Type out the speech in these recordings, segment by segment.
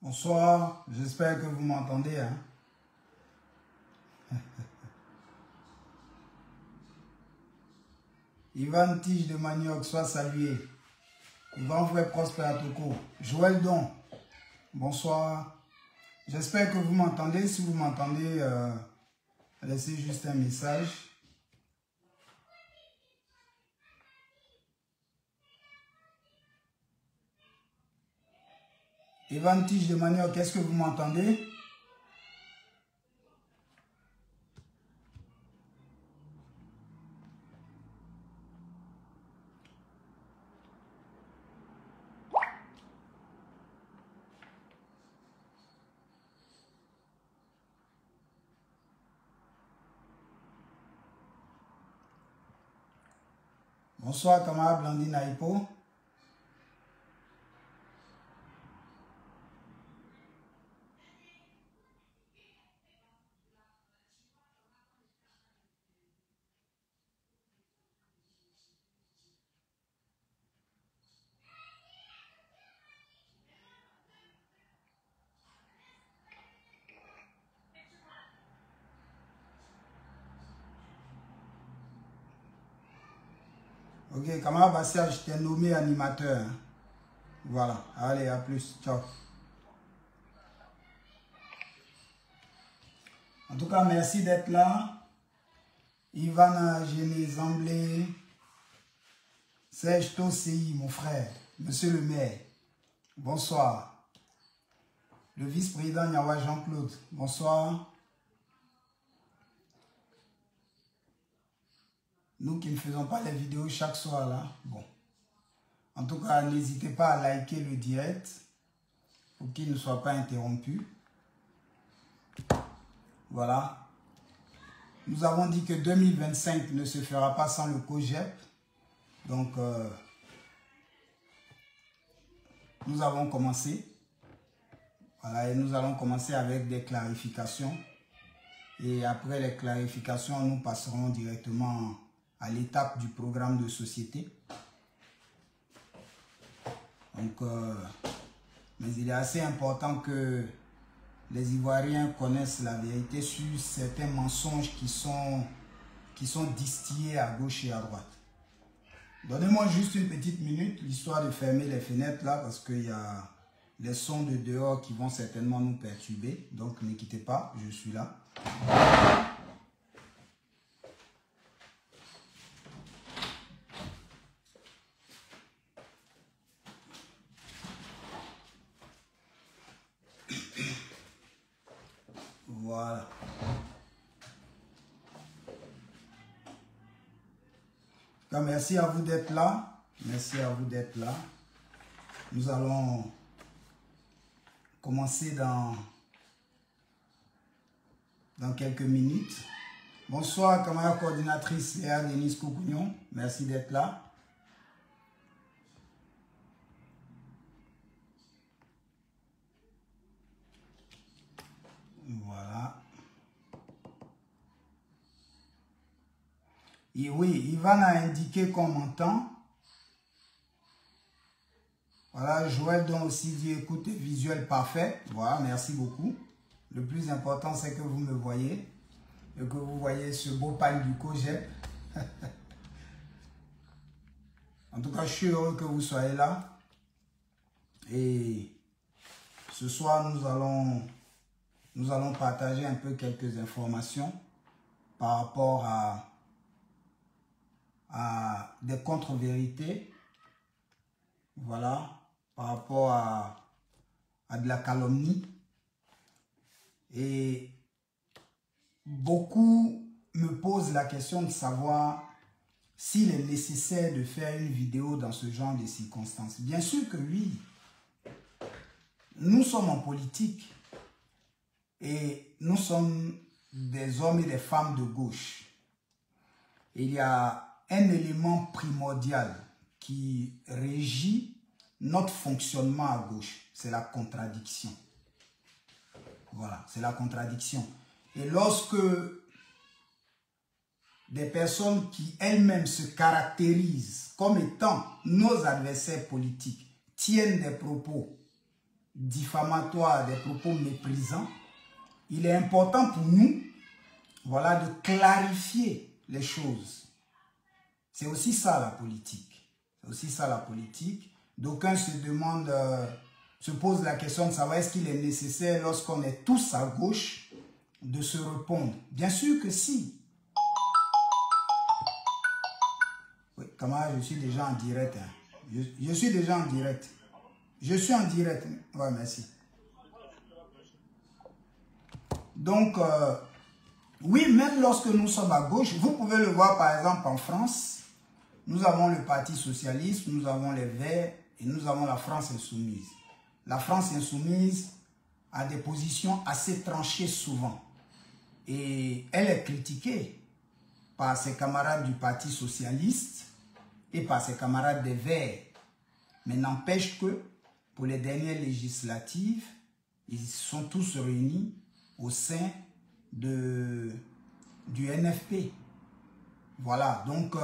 Bonsoir, j'espère que vous m'entendez. Ivan Tige de Manioc, soit salué. Ivan Vrai Prosper Atoko. Joël Don, bonsoir. J'espère que vous m'entendez. Si vous m'entendez, laissez juste un message. Ivan Tige de Manioc, est-ce que vous m'entendez? Bonsoir, camarade Blandine Aipo. Ok, camarade Bassia, je t'ai nommé animateur. Voilà, allez, à plus, ciao. En tout cas, merci d'être là. Ivana Géné-Zamblé, Serge Tosséi, mon frère, monsieur le maire, bonsoir. Le vice-président Nyawa Jean-Claude, bonsoir. Nous qui ne faisons pas les vidéos chaque soir là, bon. En tout cas, n'hésitez pas à liker le direct pour qu'il ne soit pas interrompu. Voilà. Nous avons dit que 2025 ne se fera pas sans le COGEP. Donc, nous avons commencé. Voilà, et nous allons commencer avec des clarifications. Et après les clarifications, nous passerons directement à l'étape du programme de société. Donc, mais il est assez important que les Ivoiriens connaissent la vérité sur certains mensonges qui sont distillés à gauche et à droite. Donnez-moi juste une petite minute, l'histoire de fermer les fenêtres là, parce qu'il y a les sons de dehors qui vont certainement nous perturber. Donc, ne quittez pas, je suis là. Voilà. Donc, merci à vous d'être là. Merci à vous d'être là. Nous allons commencer dans quelques minutes. Bonsoir, camarade coordinatrice Léa Denise Coucougnon. Merci d'être là. Voilà. Et oui, Ivan a indiqué qu'on m'entend. Voilà, Joël donc aussi dit écoute visuel parfait. Voilà, merci beaucoup. Le plus important, c'est que vous me voyez et que vous voyez ce beau pagne du COGEP. En tout cas, je suis heureux que vous soyez là. Et ce soir, nous allons partager un peu quelques informations par rapport à des contre-vérités. Voilà, par rapport à de la calomnie. Et beaucoup me posent la question de savoir s'il est nécessaire de faire une vidéo dans ce genre de circonstances. Bien sûr que oui. Nous sommes en politique et nous sommes des hommes et des femmes de gauche. Et il y a un élément primordial qui régit notre fonctionnement à gauche, c'est la contradiction. Voilà, c'est la contradiction. Et lorsque des personnes qui elles-mêmes se caractérisent comme étant nos adversaires politiques tiennent des propos diffamatoires, des propos méprisants, il est important pour nous, voilà, de clarifier les choses. C'est aussi ça la politique. C'est aussi ça la politique. D'aucuns se demandent, se posent la question de savoir est-ce qu'il est nécessaire lorsqu'on est tous à gauche de se répondre. Bien sûr que si. Oui, camarade, je suis déjà en direct. Hein. Je suis déjà en direct. Je suis en direct. Ouais, merci. Donc, oui, même lorsque nous sommes à gauche, vous pouvez le voir par exemple en France, nous avons le Parti Socialiste, nous avons les Verts et nous avons la France Insoumise. La France Insoumise a des positions assez tranchées souvent et elle est critiquée par ses camarades du Parti Socialiste et par ses camarades des Verts. Mais n'empêche que pour les dernières législatives, ils sont tous réunis au sein du NFP. Voilà, donc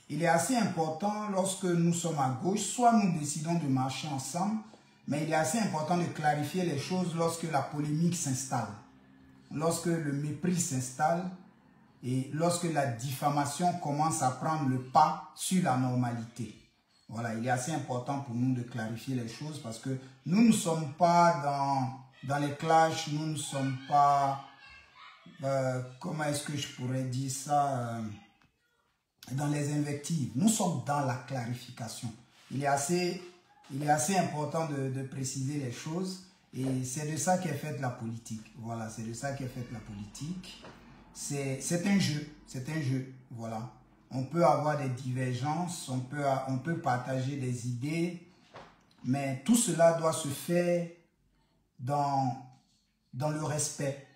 il est assez important lorsque nous sommes à gauche, soit nous décidons de marcher ensemble, mais il est assez important de clarifier les choses lorsque la polémique s'installe, lorsque le mépris s'installe et lorsque la diffamation commence à prendre le pas sur la normalité. Voilà, il est assez important pour nous de clarifier les choses parce que nous ne sommes pas dans les clashs, nous ne sommes pas, comment est-ce que je pourrais dire ça, dans les invectives. Nous sommes dans la clarification. Il est assez important de préciser les choses et c'est de ça qu'est faite la politique. Voilà, c'est de ça qu'est faite la politique. C'est un jeu, voilà. On peut avoir des divergences, on peut partager des idées, mais tout cela doit se faire dans le respect.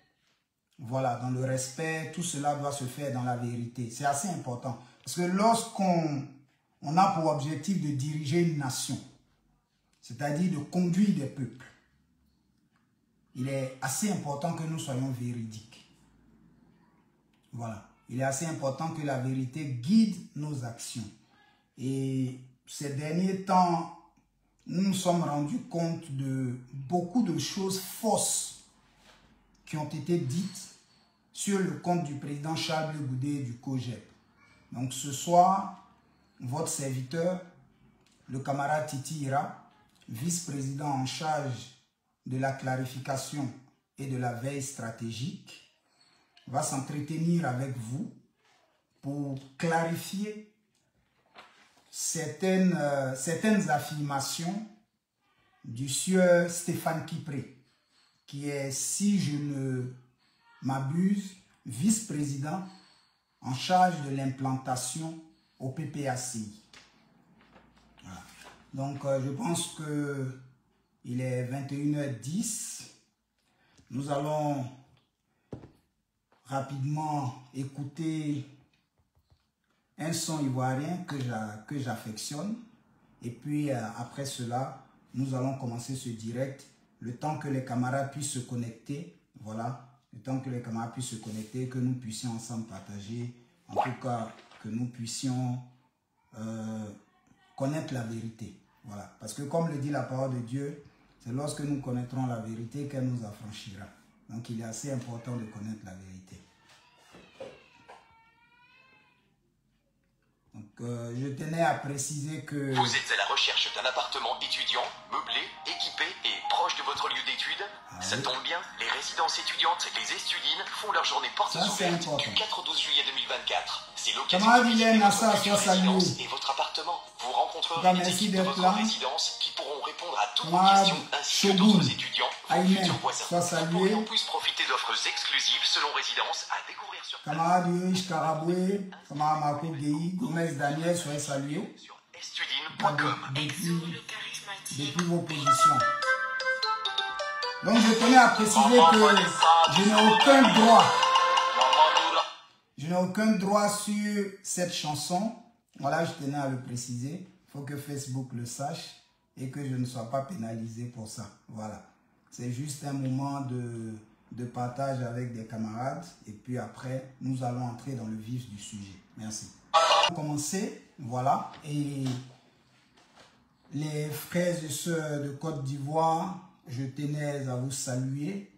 Voilà, dans le respect, tout cela doit se faire dans la vérité. C'est assez important. Parce que lorsqu'on a pour objectif de diriger une nation, c'est-à-dire de conduire des peuples, il est assez important que nous soyons véridiques. Voilà. Il est assez important que la vérité guide nos actions. Et ces derniers temps, nous nous sommes rendus compte de beaucoup de choses fausses qui ont été dites sur le compte du président Charles Blé Goudé du COJEP. Donc ce soir, votre serviteur, le camarade Titi Ira, vice-président en charge de la clarification et de la veille stratégique, va s'entretenir avec vous pour clarifier certaines affirmations du sieur Stéphane Kipré, qui est, si je ne m'abuse, vice-président en charge de l'implantation au PPACI. Voilà. Donc, je pense qu'il est 21h10. Nous allons rapidement écouter un son ivoirien que j'affectionne. Et puis, après cela, nous allons commencer ce direct. Le temps que les camarades puissent se connecter, voilà. Le temps que les camarades puissent se connecter, que nous puissions ensemble partager. En tout cas, que nous puissions connaître la vérité. Voilà. Parce que comme le dit la parole de Dieu, c'est lorsque nous connaîtrons la vérité qu'elle nous affranchira. Donc, il est assez important de connaître la vérité. Donc, je tenais à préciser que... Vous êtes à la recherche d'un appartement étudiant, meublé, équipé et proche de votre lieu d'études. Ça tombe bien, les résidences étudiantes, les Estudines, font leur journée portes ouvertes du 4 au 12 juillet 2024. C'est l'occasion de visiter votre future résidence et votre appartement. Vous rencontrerez les équipes de votre résidence qui pourront répondre à toutes vos questions ainsi que d'autres étudiants, vos futurs voisins. Vous pourrez en plus profiter d'offres exclusives selon résidence à découvrir sur camarade Yuish Karaboué, camarade Marco Guéhi, Gomez Daniel, soyez salués sur estudine.com. Depuis vos positions. Donc je tenais à préciser que je n'ai aucun droit. Je n'ai aucun droit sur cette chanson. Voilà, je tenais à le préciser. Il faut que Facebook le sache et que je ne sois pas pénalisé pour ça. Voilà. C'est juste un moment de partage avec des camarades. Et puis après, nous allons entrer dans le vif du sujet. Merci. On va commencer. Voilà. Et Les frères et sœurs de Côte d'Ivoire, je tenais à vous saluer.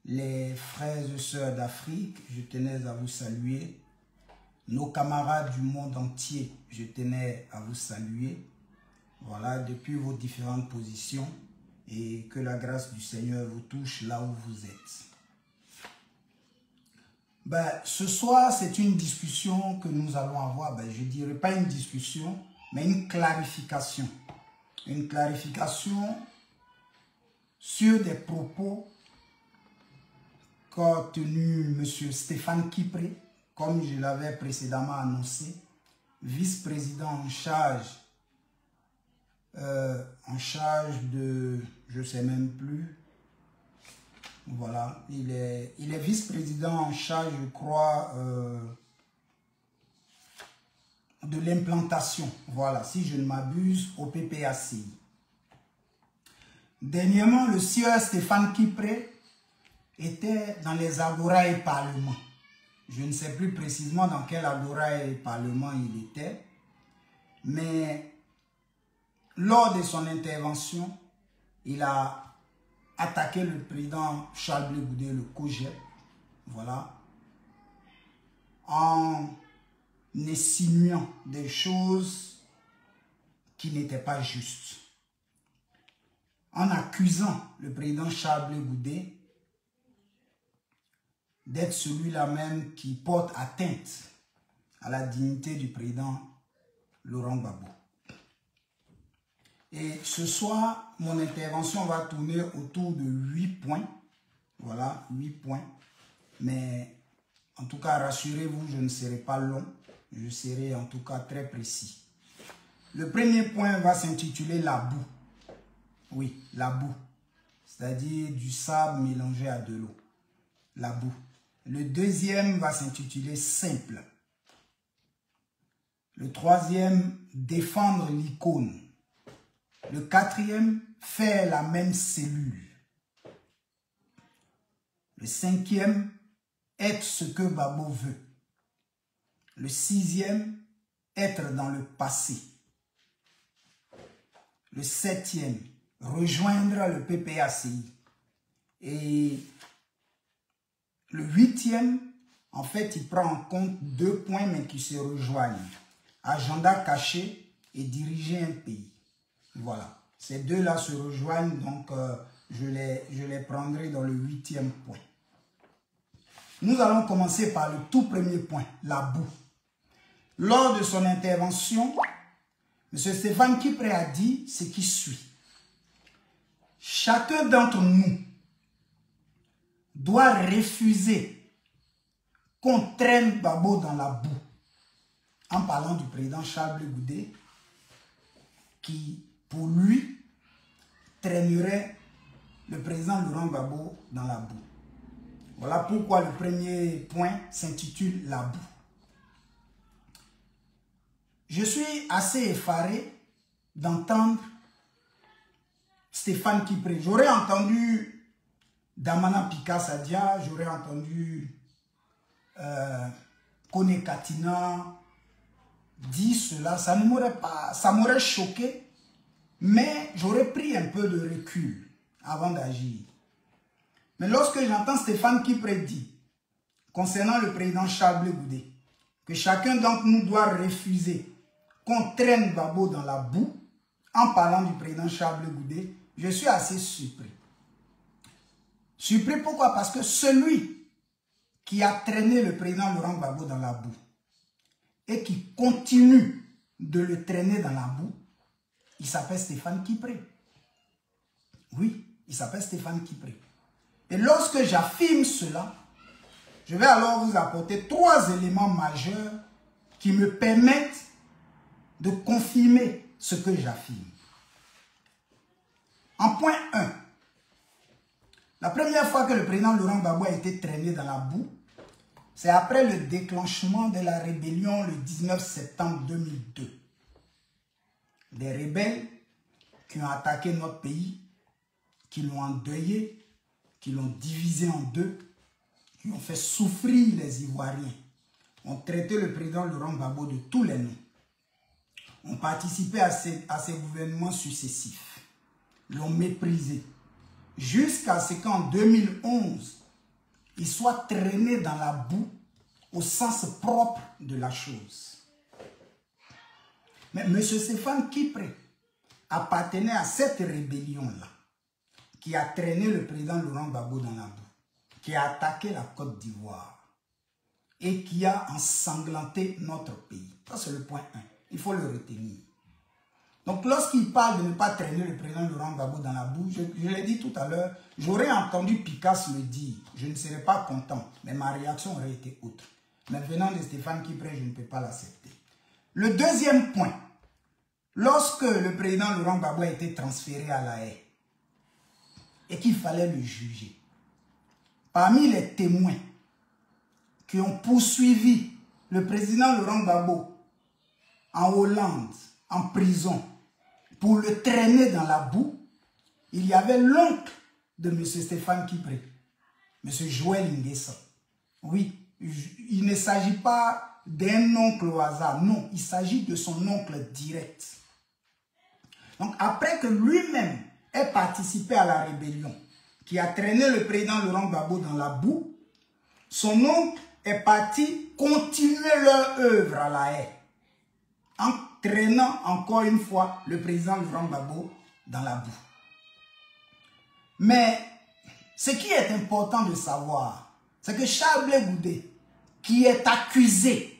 Les frères et sœurs d'Afrique, je tenais à vous saluer. Nos camarades du monde entier, je tenais à vous saluer. Voilà, depuis vos différentes positions. Et que la grâce du Seigneur vous touche là où vous êtes. Ce soir, c'est une discussion que nous allons avoir. Je ne dirais pas une discussion, mais une clarification. Une clarification sur des propos qu'a tenu M. Stéphane Kipré, comme je l'avais précédemment annoncé, vice-président en charge de, je ne sais même plus, voilà, il est vice-président en charge, je crois, de l'implantation, voilà, si je ne m'abuse, au PPACI. Dernièrement, le sieur Stéphane Kipré était dans les agora et parlements. Je ne sais plus précisément dans quel agora et parlement il était, mais lors de son intervention, il a attaqué le président Charles Blé Goudé, le COJEP, voilà, en insinuant des choses qui n'étaient pas justes, en accusant le président Charles Blé Goudé d'être celui-là même qui porte atteinte à la dignité du président Laurent Gbagbo. Et ce soir, mon intervention va tourner autour de 8 points. Voilà, 8 points. Mais en tout cas, rassurez-vous, je ne serai pas long. Je serai en tout cas très précis. Le premier point va s'intituler la boue. Oui, la boue. C'est-à-dire du sable mélangé à de l'eau. La boue. Le deuxième va s'intituler simple. Le troisième, défendre l'icône. Le quatrième, faire la même cellule. Le cinquième, être ce que Gbagbo veut. Le sixième, être dans le passé. Le septième, rejoindre le PPACI. Et le huitième, en fait, il prend en compte 2 points mais qui se rejoignent. Agenda caché et diriger un pays. Voilà, ces deux-là se rejoignent, donc je les prendrai dans le 8e point. Nous allons commencer par le tout premier point, la boue. Lors de son intervention, M. Stéphane Kipré a dit ce qui suit. Chacun d'entre nous doit refuser qu'on traîne Gbagbo dans la boue. En parlant du président Charles Blé Goudé, qui, pour lui, traînerait le président Laurent Gbagbo dans la boue. Voilà pourquoi le premier point s'intitule la boue. Je suis assez effaré d'entendre Stéphane Kipré. J'aurais entendu Damana Pika Sadia, j'aurais entendu Kone Katina dire cela. Ça ne m'aurait pas, ça m'aurait choqué, mais j'aurais pris un peu de recul avant d'agir. Mais lorsque j'entends Stéphane Kipré dire, concernant le président Charles Blé Goudé, que chacun d'entre nous doit refuser qu'on traîne Gbagbo dans la boue, en parlant du président Charles Blé Goudé, je suis assez surpris. Surpris pourquoi? Parce que celui qui a traîné le président Laurent Gbagbo dans la boue et qui continue de le traîner dans la boue, il s'appelle Stéphane Kipré. Oui, il s'appelle Stéphane Kipré. Et lorsque j'affirme cela, je vais alors vous apporter 3 éléments majeurs qui me permettent de confirmer ce que j'affirme. En point 1, la première fois que le président Laurent Gbagbo a été traîné dans la boue, c'est après le déclenchement de la rébellion le 19 septembre 2002. Des rebelles qui ont attaqué notre pays, qui l'ont endeuillé, qui l'ont divisé en deux, qui ont fait souffrir les Ivoiriens, ont traité le président Laurent Gbagbo de tous les noms. ont participé à ces gouvernements successifs, l'ont méprisé, jusqu'à ce qu'en 2011, il soit traîné dans la boue au sens propre de la chose. Mais M. Stéphane Kipré appartenait à cette rébellion-là, qui a traîné le président Laurent Gbagbo dans la boue, qui a attaqué la Côte d'Ivoire et qui a ensanglanté notre pays. Ça, c'est le point 1. Il faut le retenir. Donc, lorsqu'il parle de ne pas traîner le président Laurent Gbagbo dans la boue, je l'ai dit tout à l'heure, j'aurais entendu Picasso le dire. Je ne serais pas content, mais ma réaction aurait été autre. Mais venant de Stéphane Kipré, je ne peux pas l'accepter. Le deuxième point, lorsque le président Laurent Gbagbo a été transféré à La Haye et qu'il fallait le juger, parmi les témoins qui ont poursuivi le président Laurent Gbagbo en Hollande, en prison, pour le traîner dans la boue, il y avait l'oncle de M. Stéphane Kipré, M. Joël Nguessan. Oui, il ne s'agit pas d'un oncle au hasard, non, il s'agit de son oncle direct. Donc après que lui-même ait participé à la rébellion, qui a traîné le président Laurent Gbagbo dans la boue, son oncle est parti continuer leur œuvre à La Haye, en traînant encore une fois le président Laurent Gbagbo dans la boue. Mais ce qui est important de savoir, c'est que Charles Blé Goudé, qui est accusé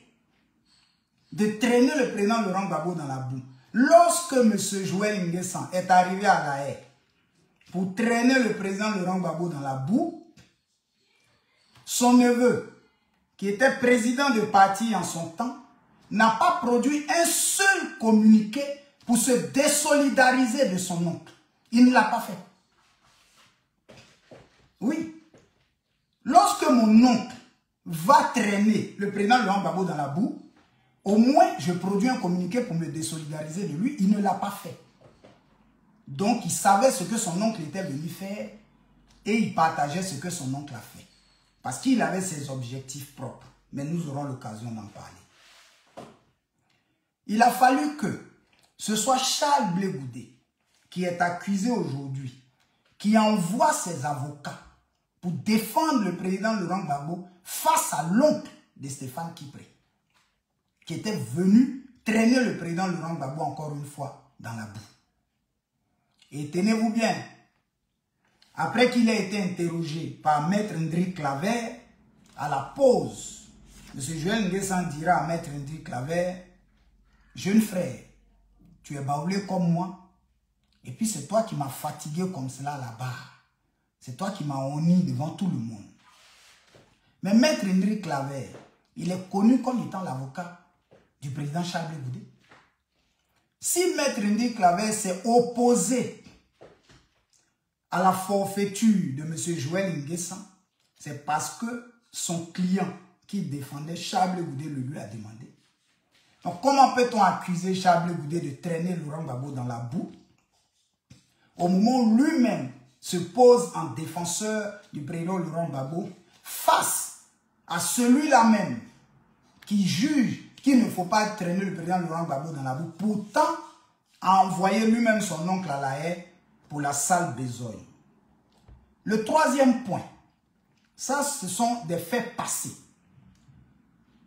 de traîner le président Laurent Gbagbo dans la boue, lorsque M. Joël Nguessan est arrivé à La Haye pour traîner le président Laurent Gbagbo dans la boue, son neveu, qui était président de parti en son temps, n'a pas produit un seul communiqué pour se désolidariser de son oncle. Il ne l'a pas fait. Oui. Lorsque mon oncle va traîner le président Laurent Gbagbo dans la boue, au moins je produis un communiqué pour me désolidariser de lui. Il ne l'a pas fait. Donc il savait ce que son oncle était venu faire et il partageait ce que son oncle a fait. Parce qu'il avait ses objectifs propres. Mais nous aurons l'occasion d'en parler. Il a fallu que ce soit Charles Blé Goudé qui est accusé aujourd'hui, qui envoie ses avocats pour défendre le président Laurent Gbagbo face à l'oncle de Stéphane Kipré, qui était venu traîner le président Laurent Gbagbo encore une fois dans la boue. Et tenez-vous bien, après qu'il ait été interrogé par Maître Ndri Claver, à la pause, M. Joël Nguessan dira à Maître Ndri Claver, jeune frère, tu es baoulé comme moi, et puis c'est toi qui m'as fatigué comme cela là-bas. C'est toi qui m'as honni devant tout le monde. Mais Maître Ndri Claver, il est connu comme étant l'avocat du président Charles Blé Goudé. Si Maître Ndri Claver s'est opposé à la forfaiture de M. Joël Nguessan, c'est parce que son client qui défendait Charles Blé Goudé le lui a demandé. Donc comment peut-on accuser Charles Blé Goudé de traîner Laurent Gbagbo dans la boue au moment où lui-même se pose en défenseur du président Laurent Gbagbo face à celui-là même qui juge qu'il ne faut pas traîner le président Laurent Gbagbo dans la boue, pourtant a envoyé lui-même son oncle à La Haye pour la sale besogne. Le troisième point, ça ce sont des faits passés.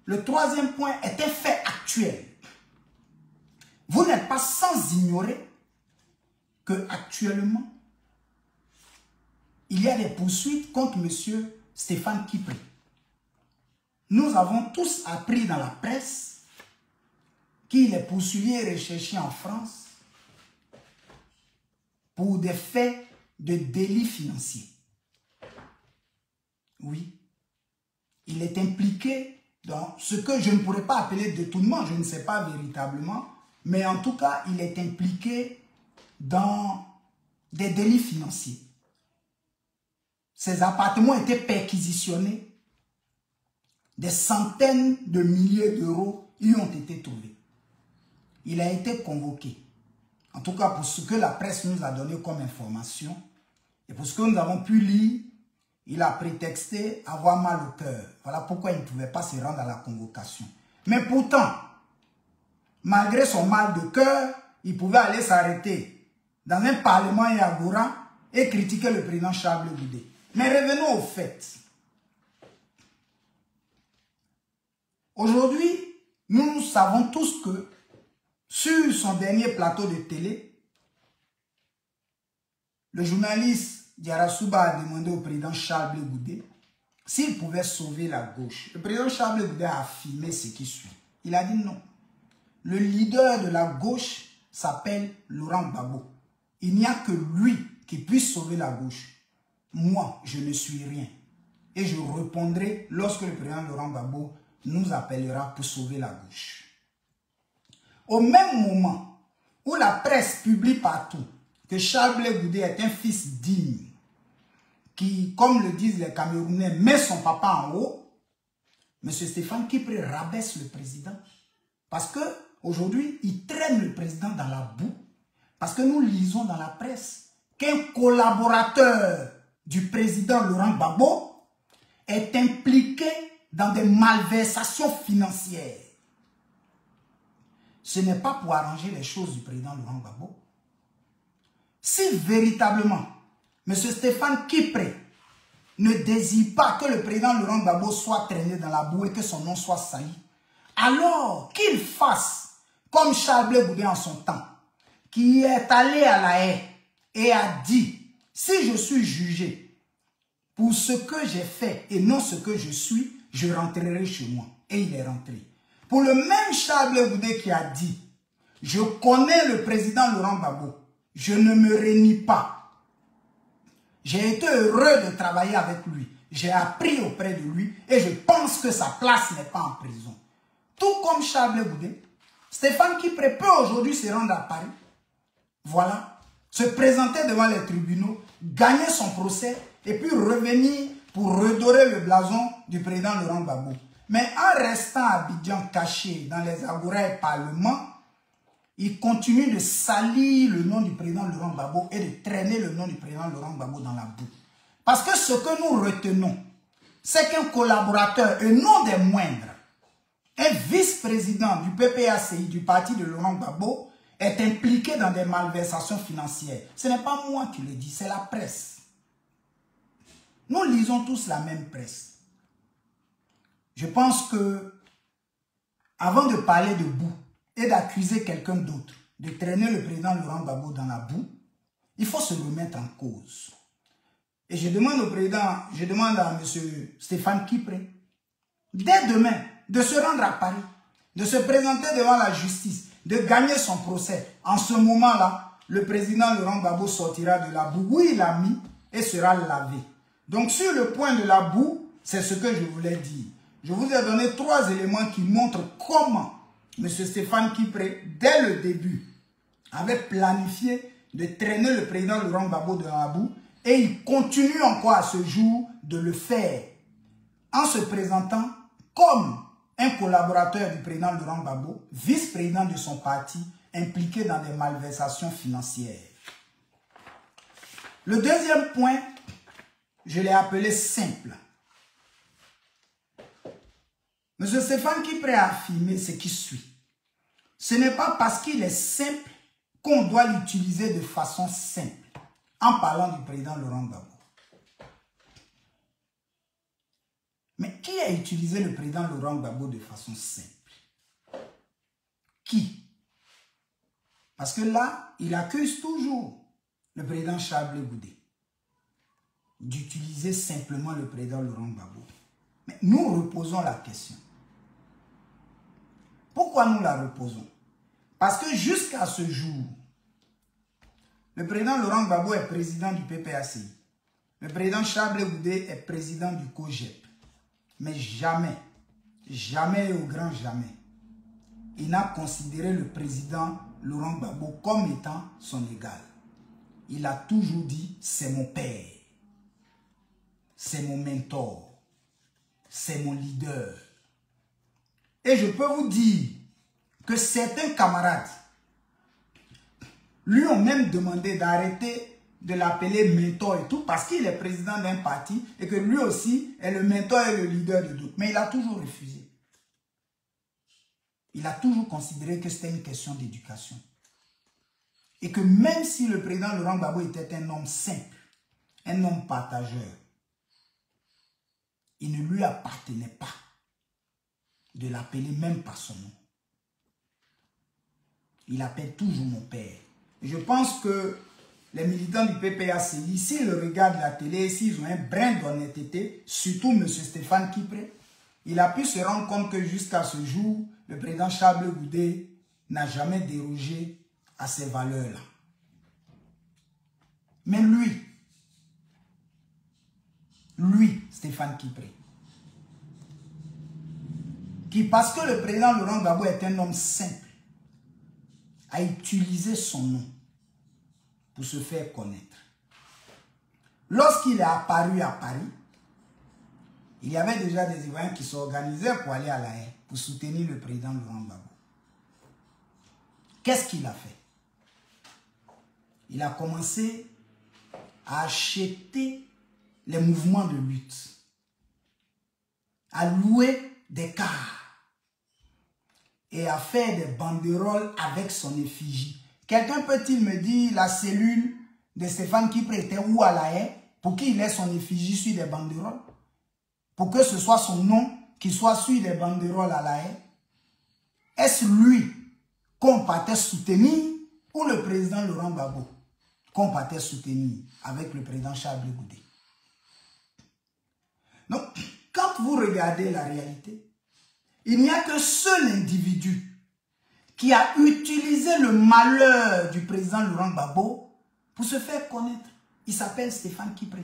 Le troisième point est un fait actuel. Vous n'êtes pas sans ignorer que actuellement, il y a des poursuites contre M. Stéphane Kipré. Nous avons tous appris dans la presse qu'il est poursuivi et recherché en France pour des faits de délits financiers. Oui, il est impliqué dans ce que je ne pourrais pas appeler détournement, je ne sais pas véritablement, mais en tout cas, il est impliqué dans des délits financiers. Ses appartements étaient perquisitionnés, des centaines de milliers d'euros y ont été trouvés. Il a été convoqué, en tout cas pour ce que la presse nous a donné comme information, et pour ce que nous avons pu lire, il a prétexté avoir mal au cœur. Voilà pourquoi il ne pouvait pas se rendre à la convocation. Mais pourtant, malgré son mal de cœur, il pouvait aller s'arrêter dans un parlement Yagora et critiquer le président Charles Goudé. Mais revenons au fait. Aujourd'hui, nous savons tous que sur son dernier plateau de télé, le journaliste Diarasouba a demandé au président Charles Goudé s'il pouvait sauver la gauche. Le président Charles Goudé a affirmé ce qui suit. Il a dit non. Le leader de la gauche s'appelle Laurent Gbagbo. Il n'y a que lui qui puisse sauver la gauche. Moi, je ne suis rien. Et je répondrai lorsque le président Laurent Gbagbo nous appellera pour sauver la gauche. Au même moment où la presse publie partout que Charles Goudé est un fils digne, qui, comme le disent les Camerounais, met son papa en haut, M. Stéphane Kipré rabaisse le président. Parce qu'aujourd'hui, il traîne le président dans la boue. Parce que nous lisons dans la presse qu'un collaborateur du président Laurent Gbagbo est impliqué dans des malversations financières. Ce n'est pas pour arranger les choses du président Laurent Gbagbo. Si véritablement M. Stéphane Kipré ne désire pas que le président Laurent Gbagbo soit traîné dans la boue et que son nom soit sali, alors qu'il fasse comme Charles Goudé en son temps, qui est allé à la haie et a dit, si je suis jugé pour ce que j'ai fait et non ce que je suis, je rentrerai chez moi. Et il est rentré. Pour le même Charles Goudé qui a dit, je connais le président Laurent Gbagbo, je ne me renie pas. J'ai été heureux de travailler avec lui. J'ai appris auprès de lui et je pense que sa place n'est pas en prison. Tout comme Charles Goudé, Stéphane Kipré peut aujourd'hui se rendre à Paris. Voilà, se présenter devant les tribunaux, gagner son procès et puis revenir pour redorer le blason du président Laurent Gbagbo. Mais en restant à Abidjan caché dans les agora et parlements, il continue de salir le nom du président Laurent Gbagbo et de traîner le nom du président Laurent Gbagbo dans la boue. Parce que ce que nous retenons, c'est qu'un collaborateur, et non des moindres, un vice-président du PPACI, du parti de Laurent Gbagbo, est impliqué dans des malversations financières. Ce n'est pas moi qui le dis, c'est la presse. Nous lisons tous la même presse. Je pense que, avant de parler de boue et d'accuser quelqu'un d'autre de traîner le président Laurent Gbagbo dans la boue, il faut se remettre en cause. Et je demande au président, je demande à M. Stéphane Kipré, dès demain, de se rendre à Paris, de se présenter devant la justice, de gagner son procès. En ce moment-là, le président Laurent Gbagbo sortira de la boue où il a mis et sera lavé. Donc sur le point de la boue, c'est ce que je voulais dire. Je vous ai donné 3 éléments qui montrent comment M. Stéphane Kipré, dès le début, avait planifié de traîner le président Laurent Gbagbo dans la boue et il continue encore à ce jour de le faire en se présentant comme un collaborateur du président Laurent Gbagbo, vice-président de son parti, impliqué dans des malversations financières. Le deuxième point, je l'ai appelé simple. M. Stéphane Kipré a affirmé ce qui suit. Ce n'est pas parce qu'il est simple qu'on doit l'utiliser de façon simple, en parlant du président Laurent Gbagbo. Mais qui a utilisé le président Laurent Gbagbo de façon simple? Qui? Parce que là, il accuse toujours le président Charles Goudé d'utiliser simplement le président Laurent Gbagbo. Mais nous reposons la question. Pourquoi nous la reposons? Parce que jusqu'à ce jour, le président Laurent Gbagbo est président du PPACI. Le président Charles Goudé est président du COJEP. Mais jamais, jamais et au grand jamais, il n'a considéré le président Laurent Gbagbo comme étant son égal. Il a toujours dit, c'est mon père, c'est mon mentor, c'est mon leader. Et je peux vous dire que certains camarades lui ont même demandé d'arrêter de l'appeler mentor et tout, parce qu'il est président d'un parti et que lui aussi est le mentor et le leader de d'autres. Mais il a toujours refusé. il a toujours considéré que c'était une question d'éducation. Et que même si le président Laurent Gbagbo était un homme simple, un homme partageur, il ne lui appartenait pas de l'appeler même par son nom. Il appelle toujours mon père. Et je pense que les militants du PPACI, s'ils regardent la télé, s'ils ont un brin d'honnêteté, surtout M. Stéphane Kipré, il a pu se rendre compte que jusqu'à ce jour, le président Charles Goudé n'a jamais dérogé à ces valeurs-là. Mais lui, Stéphane Kipré, qui, parce que le président Laurent Gbagbo est un homme simple, a utilisé son nom pour se faire connaître. Lorsqu'il est apparu à Paris, il y avait déjà des Ivoiriens qui s'organisaient pour aller à La Haye, pour soutenir le président Laurent Gbagbo. Qu'est-ce qu'il a fait? Il a commencé à acheter les mouvements de lutte, à louer des cars et à faire des banderoles avec son effigie. Quelqu'un peut-il me dire la cellule de Stéphane Kipré était où à La Haye pour qu'il ait son effigie sur des banderoles? Pour que ce soit son nom qui soit sur des banderoles à La Haye? Est-ce lui qu'on partait soutenir ou le président Laurent Gbagbo qu'on partait soutenir avec le président Charles Goudé? Donc, quand vous regardez la réalité, il n'y a que seul individu qui a utilisé le malheur du président Laurent Gbagbo pour se faire connaître. Il s'appelle Stéphane Kipré.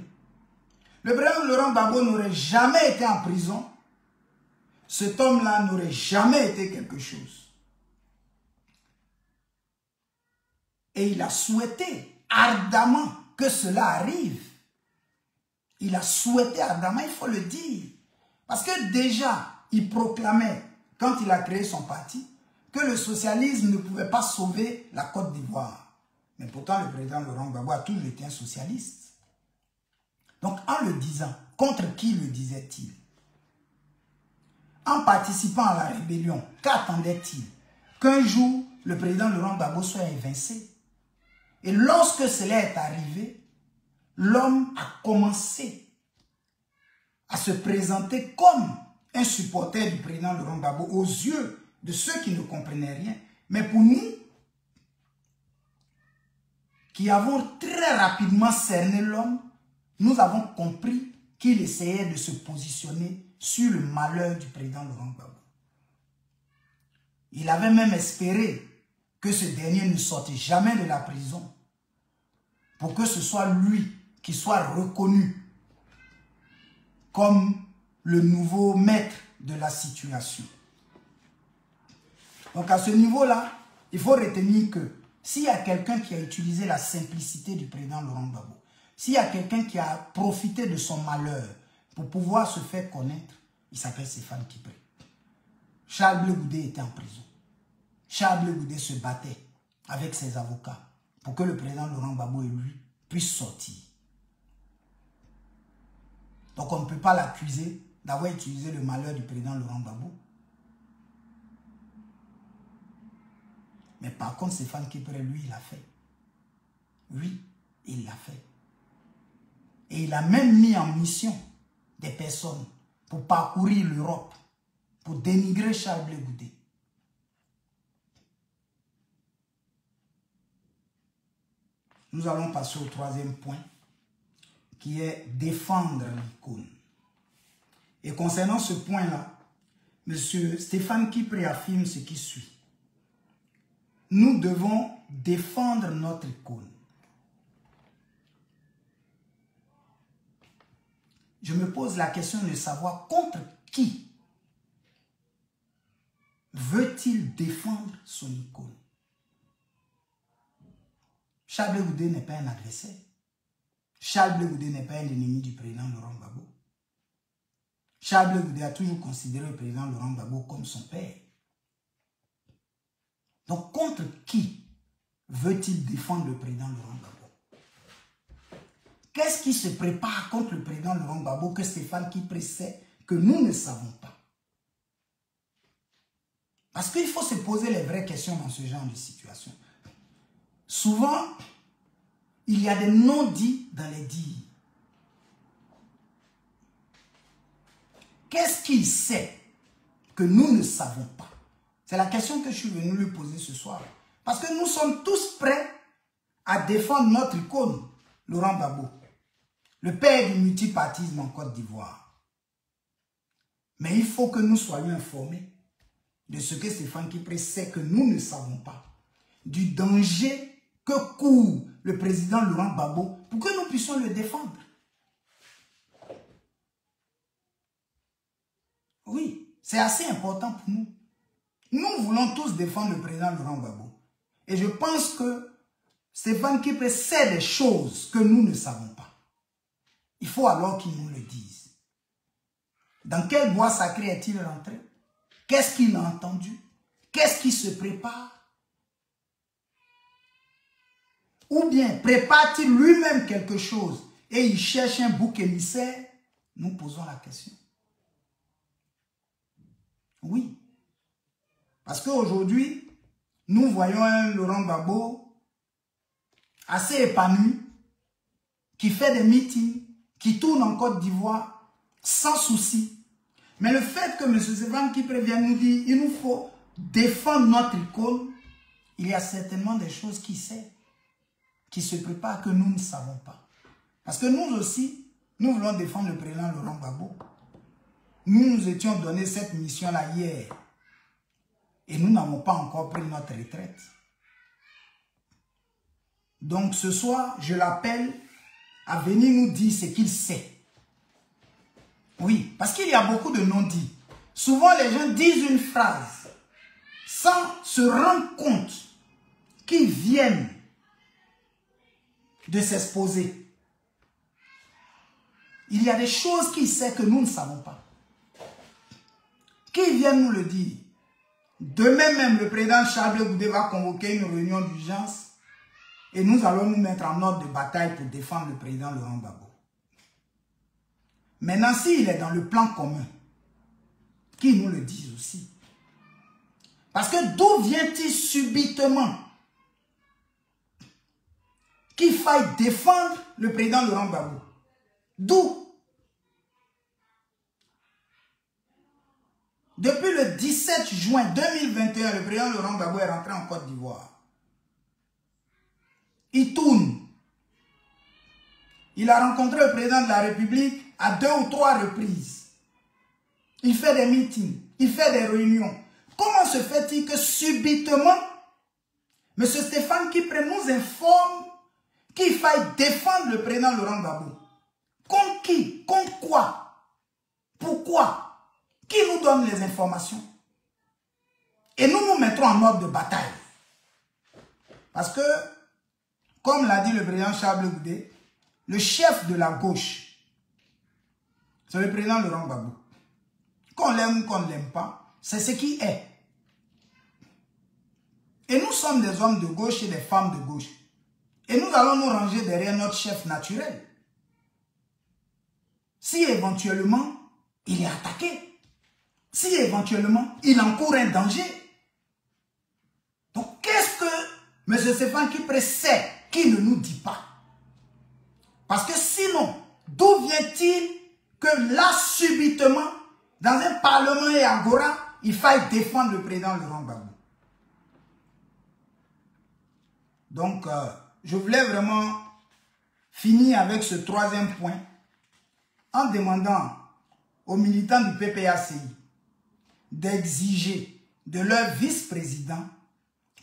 Le président Laurent Gbagbo n'aurait jamais été en prison. Cet homme-là n'aurait jamais été quelque chose. Et il a souhaité ardemment que cela arrive. Il a souhaité ardemment, il faut le dire. Parce que déjà, il proclamait, quand il a créé son parti, que le socialisme ne pouvait pas sauver la Côte d'Ivoire. Mais pourtant, le président Laurent Gbagbo a toujours été un socialiste. Donc, en le disant, contre qui le disait-il? En participant à la rébellion, qu'attendait-il? Qu'un jour, le président Laurent Gbagbo soit évincé. Et lorsque cela est arrivé, l'homme a commencé à se présenter comme un supporter du président Laurent Gbagbo aux yeux de ceux qui ne comprenaient rien. Mais pour nous, qui avons très rapidement cerné l'homme, nous avons compris qu'il essayait de se positionner sur le malheur du président Laurent Gbagbo. Il avait même espéré que ce dernier ne sorte jamais de la prison pour que ce soit lui qui soit reconnu comme le nouveau maître de la situation. Donc à ce niveau-là, il faut retenir que s'il y a quelqu'un qui a utilisé la simplicité du président Laurent Gbagbo, s'il y a quelqu'un qui a profité de son malheur pour pouvoir se faire connaître, il s'appelle Stéphane Kipré. Charles Goudé était en prison. Charles Goudé se battait avec ses avocats pour que le président Laurent Gbagbo et lui puissent sortir. Donc on ne peut pas l'accuser d'avoir utilisé le malheur du président Laurent Gbagbo. Mais par contre, Stéphane Kipré, lui, il l'a fait. Oui, il l'a fait. Et il a même mis en mission des personnes pour parcourir l'Europe, pour dénigrer Charles Goudé. Nous allons passer au troisième point, qui est défendre l'icône. Et concernant ce point-là, M. Stéphane Kipré affirme ce qui suit. Nous devons défendre notre icône. Je me pose la question de savoir contre qui veut-il défendre son icône. Charles Goudé n'est pas un adversaire. Charles Goudé n'est pas un ennemi du président Laurent Gbagbo. Charles Goudé a toujours considéré le président Laurent Gbagbo comme son père. Donc, contre qui veut-il défendre le président Laurent Gbagbo? Qu'est-ce qui se prépare contre le président Laurent Gbagbo que Stéphane Kipré sait que nous ne savons pas? Parce qu'il faut se poser les vraies questions dans ce genre de situation. Souvent, il y a des non-dits dans les dits. Qu'est-ce qu'il sait que nous ne savons pas? C'est la question que je suis venu lui poser ce soir. Parce que nous sommes tous prêts à défendre notre icône, Laurent Gbagbo, le père du multipartisme en Côte d'Ivoire. Mais il faut que nous soyons informés de ce que Stéphane Kipré sait que nous ne savons pas. Du danger que court le président Laurent Gbagbo pour que nous puissions le défendre. Oui, c'est assez important pour nous. Nous voulons tous défendre le président Laurent Gbagbo. Et je pense que Stéphane Kipré sait des choses que nous ne savons pas. Il faut alors qu'il nous le dise. Dans quel bois sacré est-il rentré? Qu'est-ce qu'il a entendu? Qu'est-ce qui se prépare? Ou bien prépare-t-il lui-même quelque chose et il cherche un bouc émissaire? Nous posons la question. Oui. Parce qu'aujourd'hui, nous voyons un Laurent Gbagbo assez épanoui, qui fait des meetings, qui tourne en Côte d'Ivoire sans souci. Mais le fait que M. Stéphane Kipré vienne nous dire il nous faut défendre notre icône, il y a certainement des choses qu'il sait, qui se préparent que nous ne savons pas. Parce que nous aussi, nous voulons défendre le président Laurent Gbagbo. Nous nous étions donné cette mission-là hier. Et nous n'avons pas encore pris notre retraite. Donc ce soir, je l'appelle à venir nous dire ce qu'il sait. Oui, parce qu'il y a beaucoup de non-dits. Souvent, les gens disent une phrase sans se rendre compte qu'ils viennent de s'exposer. Il y a des choses qu'il sait que nous ne savons pas. Qu'ils viennent nous le dire. Demain même, le président Charles Blé Goudé va convoquer une réunion d'urgence et nous allons nous mettre en ordre de bataille pour défendre le président Laurent Gbagbo. Maintenant, s'il est dans le plan commun, qu'il nous le dise aussi. Parce que d'où vient-il subitement qu'il faille défendre le président Laurent Gbagbo? D'où? Depuis le 17 juin 2021, le président Laurent Gbagbo est rentré en Côte d'Ivoire. Il tourne. Il a rencontré le président de la République à 2 ou 3 reprises. Il fait des meetings, il fait des réunions. Comment se fait-il que subitement, M. Stéphane Kipré nous informe qu'il faille défendre le président Laurent Gbagbo? Contre qui? Contre quoi? Pourquoi? Qui nous donne les informations? Et nous nous mettrons en ordre de bataille. Parce que, comme l'a dit le président Charles Blé Goudé, le chef de la gauche, c'est le président Laurent Gbagbo. Qu'on l'aime ou qu'on ne l'aime pas, c'est ce qui est. Et nous sommes des hommes de gauche et des femmes de gauche. Et nous allons nous ranger derrière notre chef naturel. Si éventuellement, il est attaqué, si éventuellement, il encourt un danger. Donc, qu'est-ce que M. Stéphane Kipré sait qu'il ne nous dit pas? Parce que sinon, d'où vient-il que là, subitement, dans un parlement et agora, il faille défendre le président Laurent Gbagbo? Donc, je voulais vraiment finir avec ce 3e point en demandant aux militants du PPACI d'exiger de leur vice-président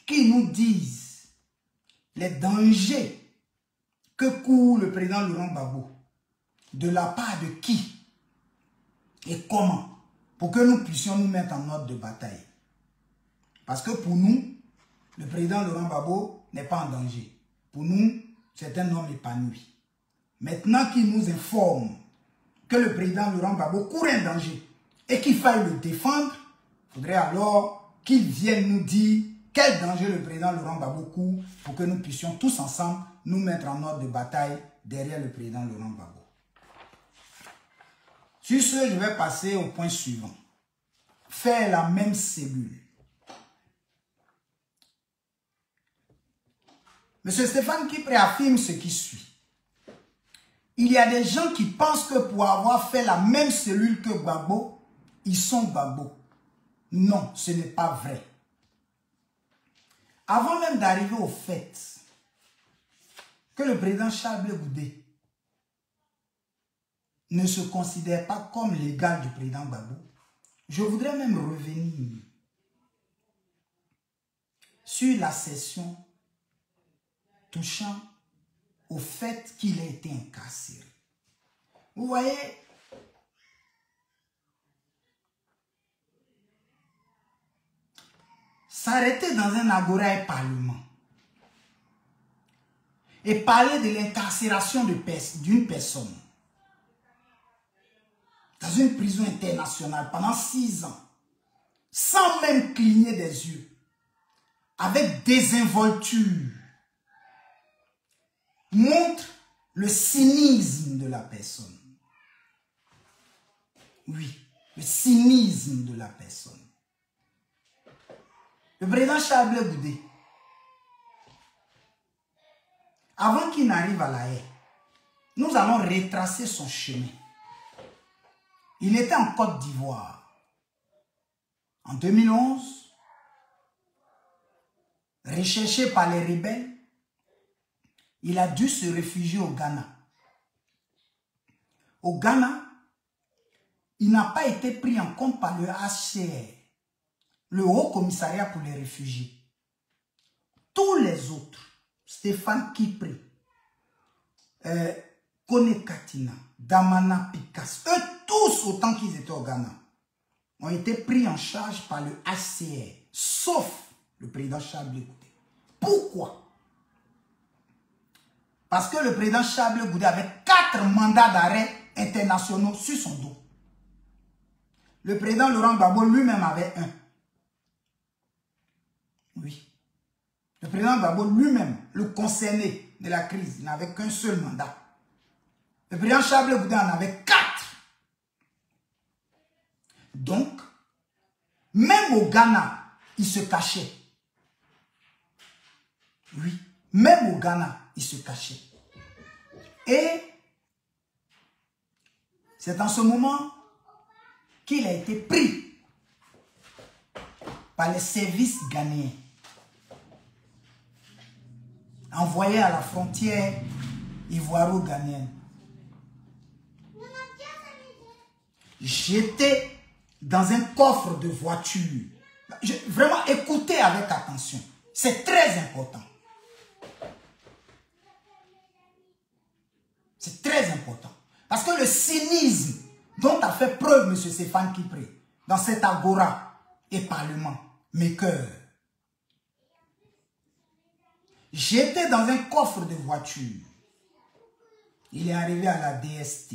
qu'ils nous disent les dangers que court le président Laurent Gbagbo, de la part de qui et comment, pour que nous puissions nous mettre en ordre de bataille. Parce que pour nous, le président Laurent Gbagbo n'est pas en danger. Pour nous, c'est un homme épanoui. Maintenant qu'il nous informe que le président Laurent Gbagbo court un danger et qu'il faille le défendre, il faudrait alors qu'il vienne nous dire quel danger le président Laurent Gbagbo court pour que nous puissions tous ensemble nous mettre en ordre de bataille derrière le président Laurent Gbagbo. Sur ce, je vais passer au point suivant. Faire la même cellule M. Stéphane Kipré affirme ce qui suit. Il y a des gens qui pensent que pour avoir fait la même cellule que Gbagbo, ils sont Gbagbo. Non, ce n'est pas vrai. Avant même d'arriver au fait que le président Charles Blé Goudé ne se considère pas comme l'égal du président Gbagbo, je voudrais même revenir sur la session touchant au fait qu'il a été incarcéré. Vous voyez, s'arrêter dans un agora et parlement et parler de l'incarcération d'une personne dans une prison internationale pendant 6 ans, sans même cligner des yeux, avec désinvolture, montre le cynisme de la personne. Oui, le cynisme de la personne. Le président Charles Blé Goudé, avant qu'il n'arrive à La Haye, nous allons retracer son chemin. Il était en Côte d'Ivoire. En 2011, recherché par les rebelles, il a dû se réfugier au Ghana. Au Ghana, il n'a pas été pris en compte par le HCR, le Haut Commissariat pour les réfugiés. Tous les autres, Stéphane Kipré, Kone Katina, Damana Picasso, eux tous, autant qu'ils étaient au Ghana, ont été pris en charge par le HCR, sauf le président Charles Blé Goudé. Pourquoi? Parce que le président Charles Blé Goudé avait 4 mandats d'arrêt internationaux sur son dos. Le président Laurent Gbagbo lui-même avait 1. Oui. Le président Gbagbo lui-même, le concerné de la crise, n'avait qu'un seul mandat. Le président Charles Blé Goudé en avait 4. Donc, même au Ghana, il se cachait. Oui, même au Ghana, il se cachait. Et c'est en ce moment qu'il a été pris par les services ghanéens, envoyé à la frontière ivoiro-ghanéenne. J'étais dans un coffre de voiture. Vraiment, écoutez avec attention. C'est très important. C'est très important. Parce que le cynisme dont a fait preuve M. Stéphane Kipré dans cet agora et parlement m'écoeure. J'étais dans un coffre de voiture. Il est arrivé à la DST.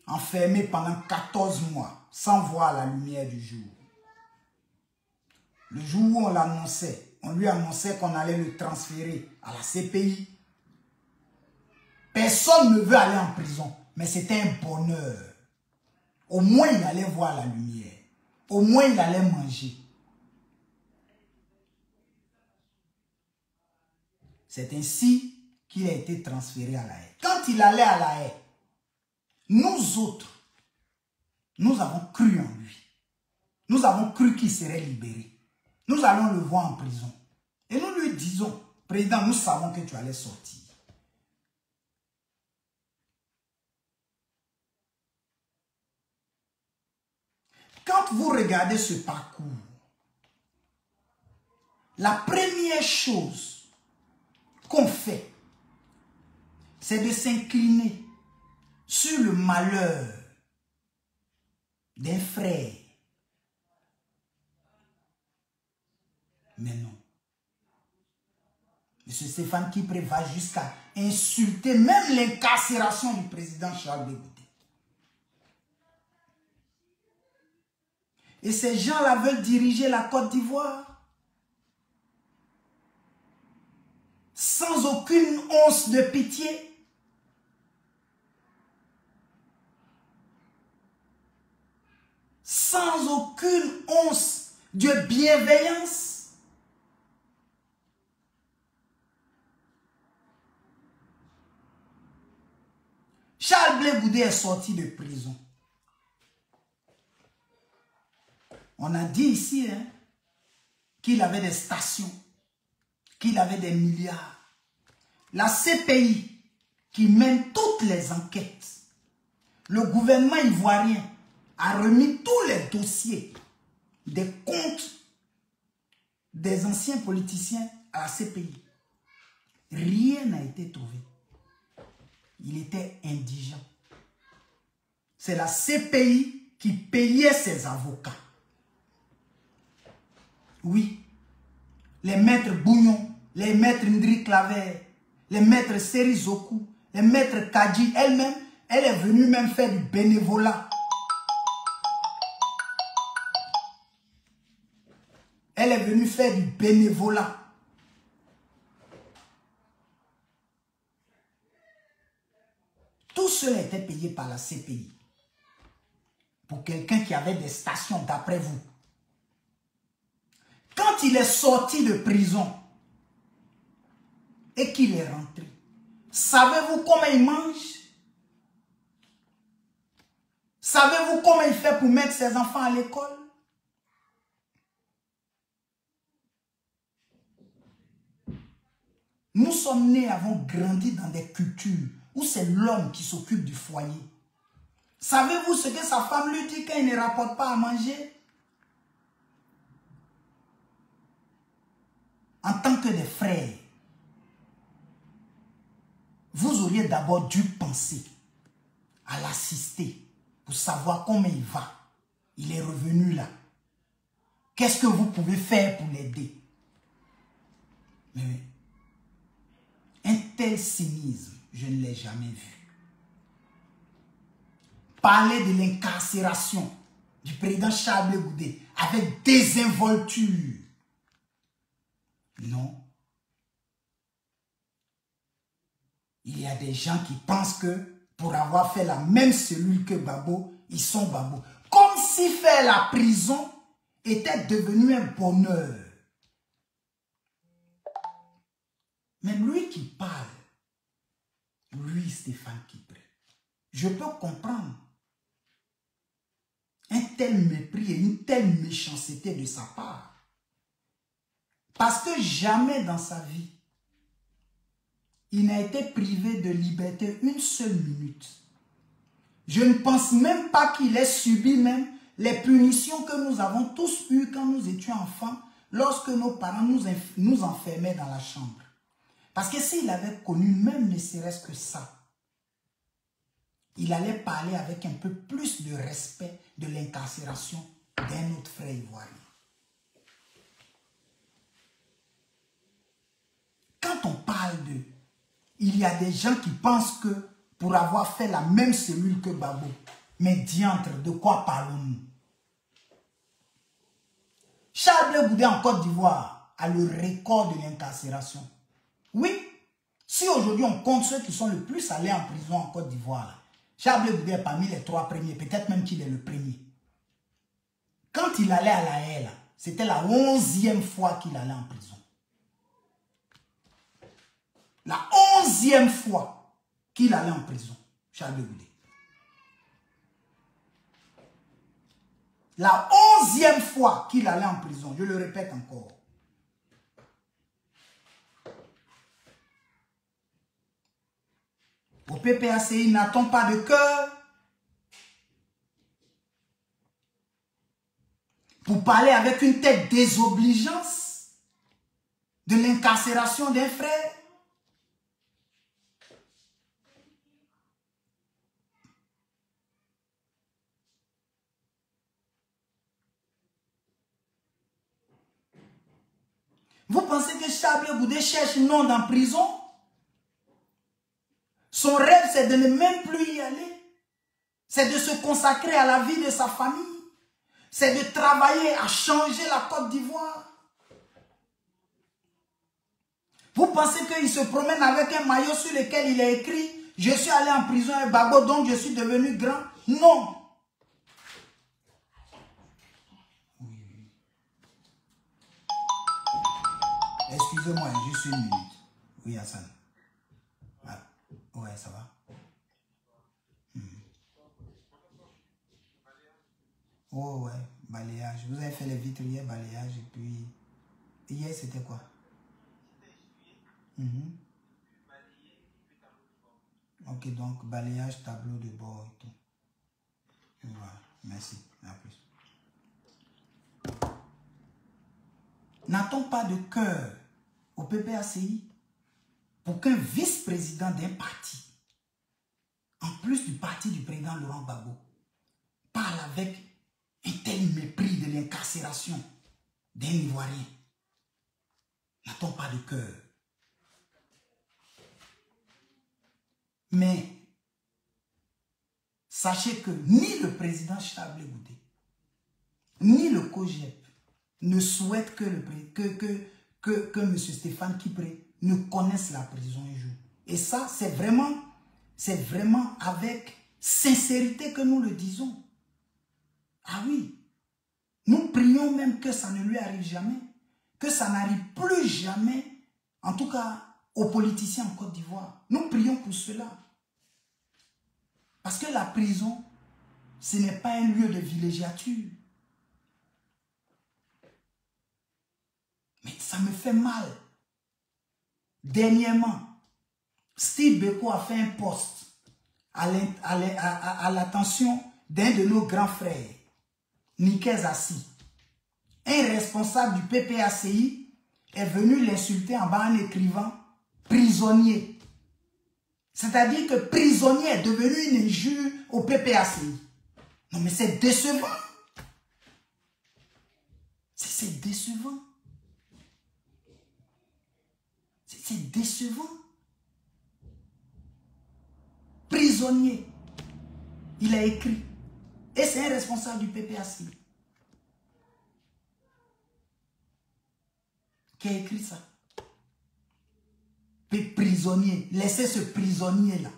Enfermé pendant 14 mois, sans voir la lumière du jour. Le jour où on l'annonçait, on lui annonçait qu'on allait le transférer à la CPI. Personne ne veut aller en prison, mais c'était un bonheur. Au moins, il allait voir la lumière. Au moins, il allait manger. C'est ainsi qu'il a été transféré à La Haye. Quand il allait à La Haye, nous autres, nous avons cru en lui. Nous avons cru qu'il serait libéré. Nous allons le voir en prison. Et nous lui disons, président, nous savons que tu allais sortir. Quand vous regardez ce parcours, la première chose qu'on fait, c'est de s'incliner sur le malheur d'un frère. Mais non. M. Stéphane Kipré va jusqu'à insulter même l'incarcération du président Charles Blé Goudé. Et ces gens-là veulent diriger la Côte d'Ivoire sans aucune once de pitié. Sans aucune once de bienveillance. Goudé est sorti de prison. On a dit ici hein, qu'il avait des stations, qu'il avait des milliards. La CPI qui mène toutes les enquêtes, le gouvernement ivoirien a remis tous les dossiers des comptes des anciens politiciens à la CPI. Rien n'a été trouvé. Il était indigent. C'est la CPI qui payait ses avocats. Oui, les maîtres Bougnon, les maîtres Ndri Claver, les maîtres Serizoku, les maîtres Kadji, elle-même, elle est venue même faire du bénévolat. Elle est venue faire du bénévolat. Tout cela était payé par la CPI. Pour quelqu'un qui avait des stations d'après vous. Quand il est sorti de prison et qu'il est rentré, savez-vous comment il mange? Savez-vous comment il fait pour mettre ses enfants à l'école? Nous sommes nés, avons grandi dans des cultures où c'est l'homme qui s'occupe du foyer. Savez-vous ce que sa femme lui dit quand il ne rapporte pas à manger? En tant que des frères, vous auriez d'abord dû penser à l'assister pour savoir comment il va. Il est revenu là. Qu'est-ce que vous pouvez faire pour l'aider? Mais un tel cynisme, je ne l'ai jamais vu. Parler de l'incarcération du président Charles Goudé avec désinvolture. Non. Il y a des gens qui pensent que pour avoir fait la même cellule que Babo, ils sont Babo. Comme si faire la prison était devenu un bonheur. Mais lui qui parle, lui Stéphane Kipré, je peux comprendre un tel mépris et une telle méchanceté de sa part. Parce que jamais dans sa vie, il n'a été privé de liberté une seule minute. Je ne pense même pas qu'il ait subi même les punitions que nous avons tous eues quand nous étions enfants, lorsque nos parents nous enfermaient dans la chambre. Parce que s'il avait connu même ne serait-ce que ça, il allait parler avec un peu plus de respect de l'incarcération d'un autre frère ivoirien. Quand on parle de... Il y a des gens qui pensent que pour avoir fait la même cellule que Babo, mais diantre, de quoi parlons-nous? Charles Goudé en Côte d'Ivoire a le record de l'incarcération. Oui, si aujourd'hui on compte ceux qui sont le plus allés en prison en Côte d'Ivoire, Charles Goudé est parmi les 3 premiers, peut-être même qu'il est le premier. Quand il allait à la haie, c'était la 11e fois qu'il allait en prison. La 11e fois qu'il allait en prison, Charles Goudé. La 11e fois qu'il allait en prison, je le répète encore. Au PPACI, n'a-t-on pas de cœur pour parler avec une telle désobligeance de l'incarcération d'un frère? Vous pensez que Charles Goudé cherche une onde en prison? Son rêve, c'est de ne même plus y aller. C'est de se consacrer à la vie de sa famille. C'est de travailler à changer la Côte d'Ivoire. Vous pensez qu'il se promène avec un maillot sur lequel il est écrit « Je suis allé en prison à Babo, donc je suis devenu grand ». Non. Excusez-moi, juste une minute. Oui, Hassan. Ah, ouais, ça va. Oh ouais, balayage. Vous avez fait les vitres hier, balayage, et puis... Hier, c'était quoi? Ok, donc balayage, tableau de bord et tout. Voilà, merci. À plus. N'a-t-on pas de cœur au PPACI pour qu'un vice-président d'un parti, en plus du parti du président Laurent Gbagbo, parle avec un tel mépris de l'incarcération d'un Ivoirien? N'a-t-on pas de cœur? Mais sachez que ni le président Charles Blé Goudé, ni le COJEP ne souhaitent que M. Stéphane Kipré ne connaisse la prison un jour. Et ça, c'est vraiment avec sincérité que nous le disons. Ah oui, nous prions même que ça ne lui arrive jamais, que ça n'arrive plus jamais, en tout cas aux politiciens en Côte d'Ivoire. Nous prions pour cela. Parce que la prison, ce n'est pas un lieu de villégiature. Mais ça me fait mal. Dernièrement, Steve Beko a fait un post à l'attention d'un de nos grands frères, Nikez Assi. Un responsable du PPACI est venu l'insulter en bas en écrivant « prisonnier ». C'est-à-dire que prisonnier est devenu une injure au PPACI. Non mais c'est décevant. C'est décevant. C'est décevant. Prisonnier. Il a écrit. Et c'est un responsable du PPACI qui a écrit ça. Prisonnier. Laissez ce prisonnier-là.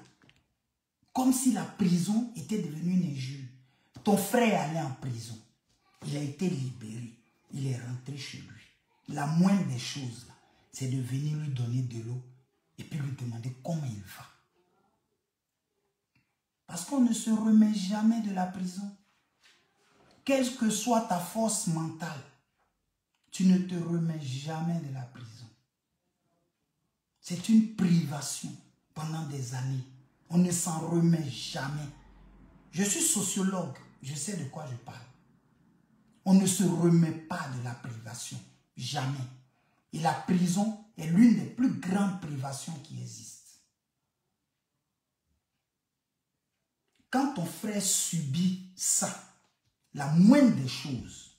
Comme si la prison était devenue une injure. Ton frère allait en prison. Il a été libéré. Il est rentré chez lui. La moindre des choses, là, c'est de venir lui donner de l'eau et puis lui demander comment il va. Parce qu'on ne se remet jamais de la prison. Quelle que soit ta force mentale, tu ne te remets jamais de la prison. C'est une privation pendant des années. On ne s'en remet jamais. Je suis sociologue, je sais de quoi je parle. On ne se remet pas de la privation, jamais. Et la prison est l'une des plus grandes privations qui existent. Quand ton frère subit ça, la moindre des choses,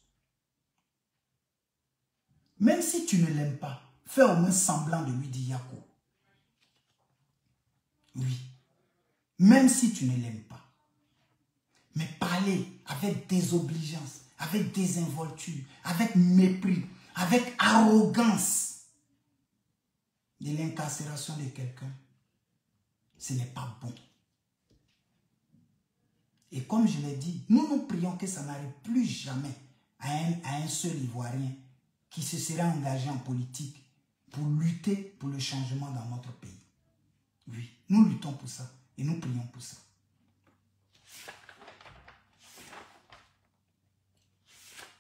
même si tu ne l'aimes pas, fais au moins semblant de lui dire Yako. Oui. Même si tu ne l'aimes pas. Mais parler avec désobligeance, avec désinvolture, avec mépris, avec arrogance de l'incarcération de quelqu'un, ce n'est pas bon. Et comme je l'ai dit, nous prions que ça n'arrive plus jamais à un seul Ivoirien qui se serait engagé en politique pour lutter pour le changement dans notre pays. Oui, nous luttons pour ça et nous prions pour ça.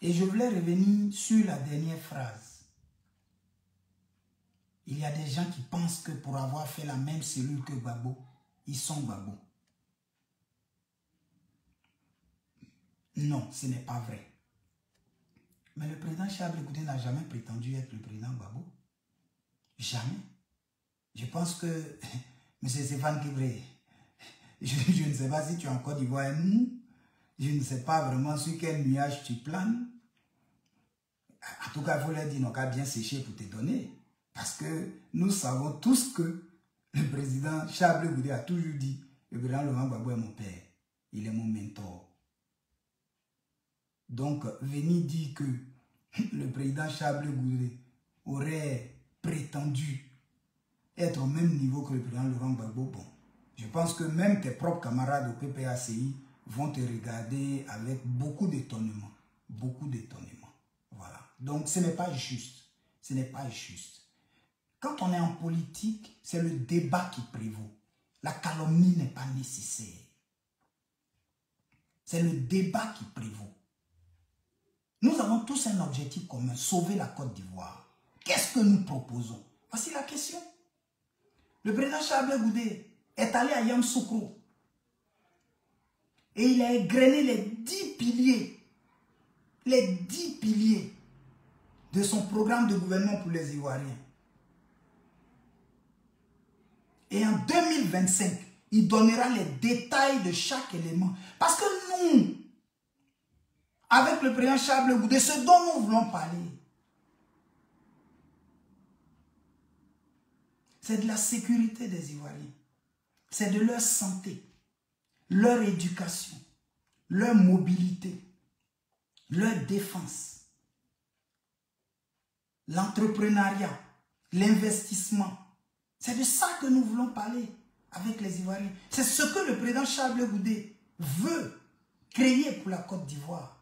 Et je voulais revenir sur la dernière phrase. Il y a des gens qui pensent que pour avoir fait la même cellule que Gbagbo, ils sont Gbagbo. Non, ce n'est pas vrai. Mais le président Charles Blé Goudé n'a jamais prétendu être le président Gbagbo. Jamais. Je pense que M. Stéphane Kipré, je ne sais pas si tu es en Côte d'Ivoire, je ne sais pas vraiment sur quel nuage tu planes. En tout cas, il faut leur dire, non, qu'à bien sécher pour te donner. Parce que nous savons tous que le président Charles Blé Goudé a toujours dit, le président Laurent Gbagbo est mon père, il est mon mentor. Donc, venir dire que le président Charles Blé Goudé aurait prétendu être au même niveau que le président Laurent Gbagbo, bon, je pense que même tes propres camarades au PPACI vont te regarder avec beaucoup d'étonnement. Beaucoup d'étonnement. Voilà. Donc, ce n'est pas juste. Ce n'est pas juste. Quand on est en politique, c'est le débat qui prévaut. La calomnie n'est pas nécessaire. C'est le débat qui prévaut. avons tous un objectif commun, sauver la Côte d'Ivoire. Qu'est-ce que nous proposons? Voici la question. Le président Charles Goudé est allé à Yamoussoukro et il a égrené les 10 piliers de son programme de gouvernement pour les Ivoiriens. Et en 2025, il donnera les détails de chaque élément. Parce que nous, avec le président Charles Goudé, ce dont nous voulons parler, c'est de la sécurité des Ivoiriens. C'est de leur santé, leur éducation, leur mobilité, leur défense, l'entrepreneuriat, l'investissement. C'est de ça que nous voulons parler avec les Ivoiriens. C'est ce que le président Charles Goudé veut créer pour la Côte d'Ivoire.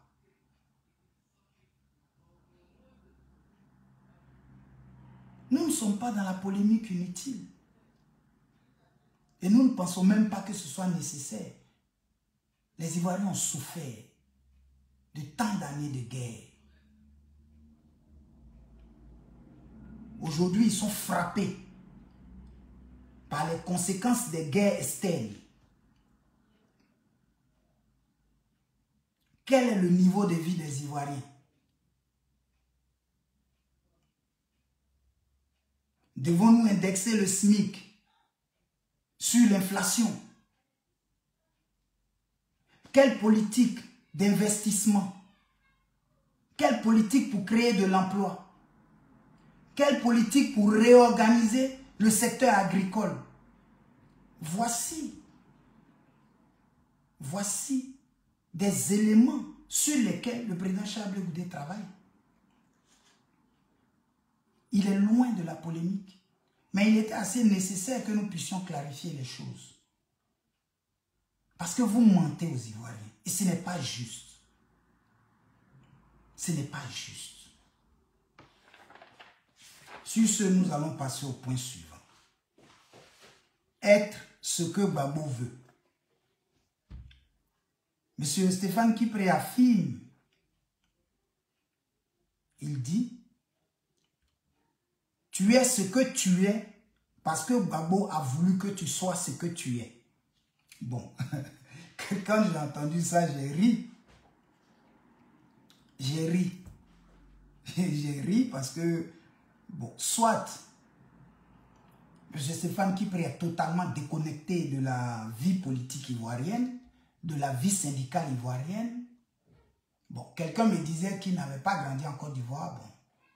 Nous ne sommes pas dans la polémique inutile. Et nous ne pensons même pas que ce soit nécessaire. Les Ivoiriens ont souffert de tant d'années de guerre. Aujourd'hui, ils sont frappés par les conséquences des guerres externes. Quel est le niveau de vie des Ivoiriens? Devons-nous indexer le SMIC sur l'inflation? Quelle politique d'investissement? Quelle politique pour créer de l'emploi? Quelle politique pour réorganiser le secteur agricole? Voici des éléments sur lesquels le président Charles Goudé travaille. Il est loin de la polémique, mais il était assez nécessaire que nous puissions clarifier les choses. Parce que vous mentez aux Ivoiriens, et ce n'est pas juste. Ce n'est pas juste. Sur ce, nous allons passer au point suivant. Être ce que Gbagbo veut. Monsieur Stéphane Kipré affirme, il dit, tu es ce que tu es parce que Gbagbo a voulu que tu sois ce que tu es. Bon, quand j'ai entendu ça, j'ai ri. J'ai ri parce que, bon, soit M. Stéphane Kipré est totalement déconnecté de la vie politique ivoirienne, de la vie syndicale ivoirienne. Bon, quelqu'un me disait qu'il n'avait pas grandi en Côte d'Ivoire. Bon,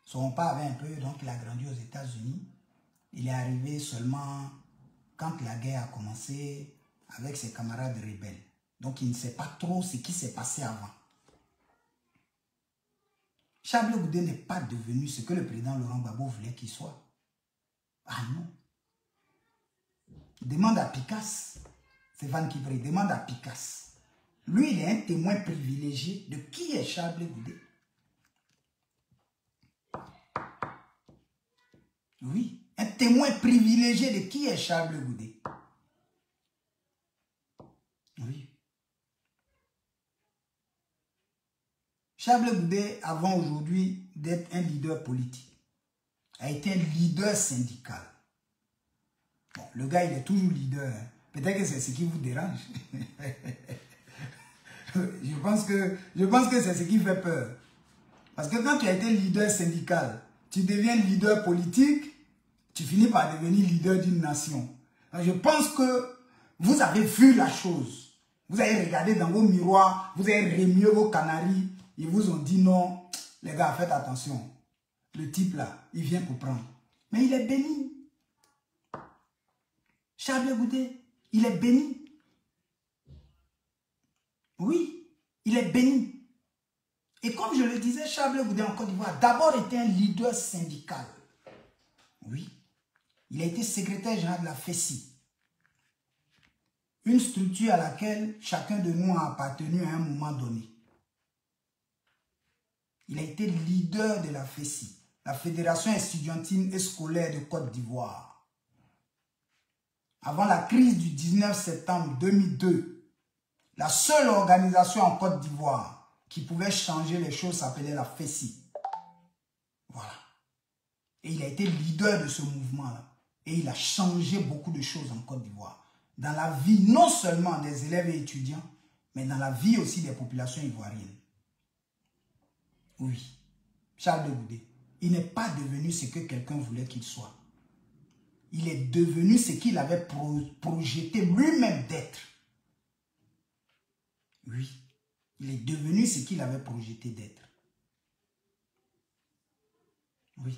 son père avait un peu, donc il a grandi aux États-Unis. Il est arrivé seulement quand la guerre a commencé avec ses camarades rebelles. Donc il ne sait pas trop ce qui s'est passé avant. Charles Goudé n'est pas devenu ce que le président Laurent Gbagbo voulait qu'il soit. Ah non. Demande à Picasse, Stéphane Kipré, demande à Picasse. Lui, il est un témoin privilégié de qui est Charles Goudé. Oui, un témoin privilégié de qui est Charles Goudé. Oui. Charles Goudé, avant aujourd'hui d'être un leader politique, a été un leader syndical. Bon, le gars, il est toujours leader. Hein. Peut-être que c'est ce qui vous dérange. Je pense que c'est ce qui fait peur. Parce que quand tu as été leader syndical, tu deviens leader politique, tu finis par devenir leader d'une nation. Alors, je pense que vous avez vu la chose. Vous avez regardé dans vos miroirs, vous avez remué vos canaris. Ils vous ont dit non, les gars, faites attention. Le type là, il vient pour prendre. Mais il est béni. Charles Goudé, il est béni. Oui, il est béni. Et comme je le disais, Charles Goudé en Côte d'Ivoire, d'abord était un leader syndical. Oui, il a été secrétaire général de la FESI. Une structure à laquelle chacun de nous a appartenu à un moment donné. Il a été leader de la FESI, la Fédération estudiantine et scolaire de Côte d'Ivoire. Avant la crise du 19 septembre 2002, la seule organisation en Côte d'Ivoire qui pouvait changer les choses s'appelait la FESI. Voilà. Et il a été leader de ce mouvement-là. Et il a changé beaucoup de choses en Côte d'Ivoire. Dans la vie, non seulement des élèves et étudiants, mais dans la vie aussi des populations ivoiriennes. Oui. Charles de Goudet, il n'est pas devenu ce que quelqu'un voulait qu'il soit. Il est devenu ce qu'il avait projeté lui-même d'être. Oui. Il est devenu ce qu'il avait projeté d'être. Oui.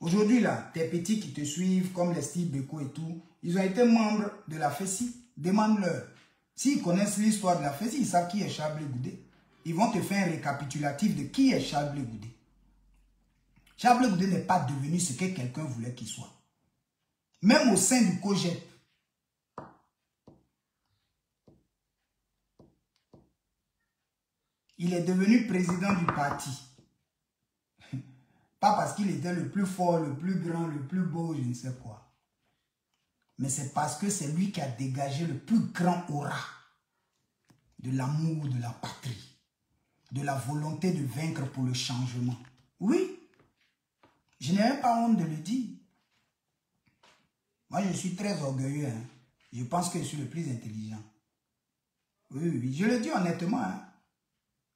Aujourd'hui, là, tes petits qui te suivent, comme les Steve Beko et tout, ils ont été membres de la FESI. Demande-leur. S'ils connaissent l'histoire de la FESI, ils savent qui est Charles Blé Goudet. Ils vont te faire un récapitulatif de qui est Charles Blé Goudet. Charles Blé Goudet n'est pas devenu ce que quelqu'un voulait qu'il soit. Même au sein du COGEP. Il est devenu président du parti. Pas parce qu'il était le plus fort, le plus grand, le plus beau, je ne sais quoi. Mais c'est parce que c'est lui qui a dégagé le plus grand aura de l'amour de la patrie, de la volonté de vaincre pour le changement. Oui, je n'ai même pas honte de le dire. Moi, je suis très orgueilleux. Hein. Je pense que je suis le plus intelligent. Oui, je le dis honnêtement. Hein.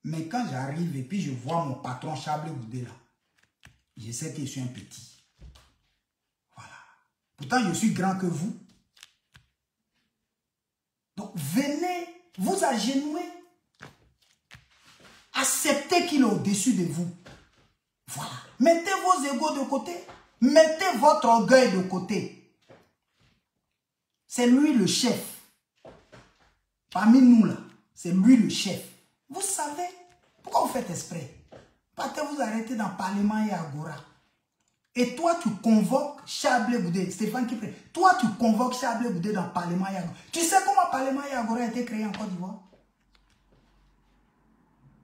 Mais quand j'arrive et puis je vois mon patron Charles Blé Goudet là, je sais que je suis un petit. Voilà. Pourtant, je suis grand que vous. Donc, venez vous agenouiller. Acceptez qu'il est au-dessus de vous. Voilà. Mettez vos égos de côté. Mettez votre orgueil de côté. C'est lui le chef. Parmi nous là, c'est lui le chef. Vous savez, pourquoi vous faites exprès? Parce que vous arrêtez dans Parlement et Agora. Et toi, tu convoques Charles Blé Goudet, Stéphane Kipré. Toi, tu convoques Charles Blé Goudet dans Parlement et Agora. Tu sais comment Parlement et Agora a été créé en Côte d'Ivoire?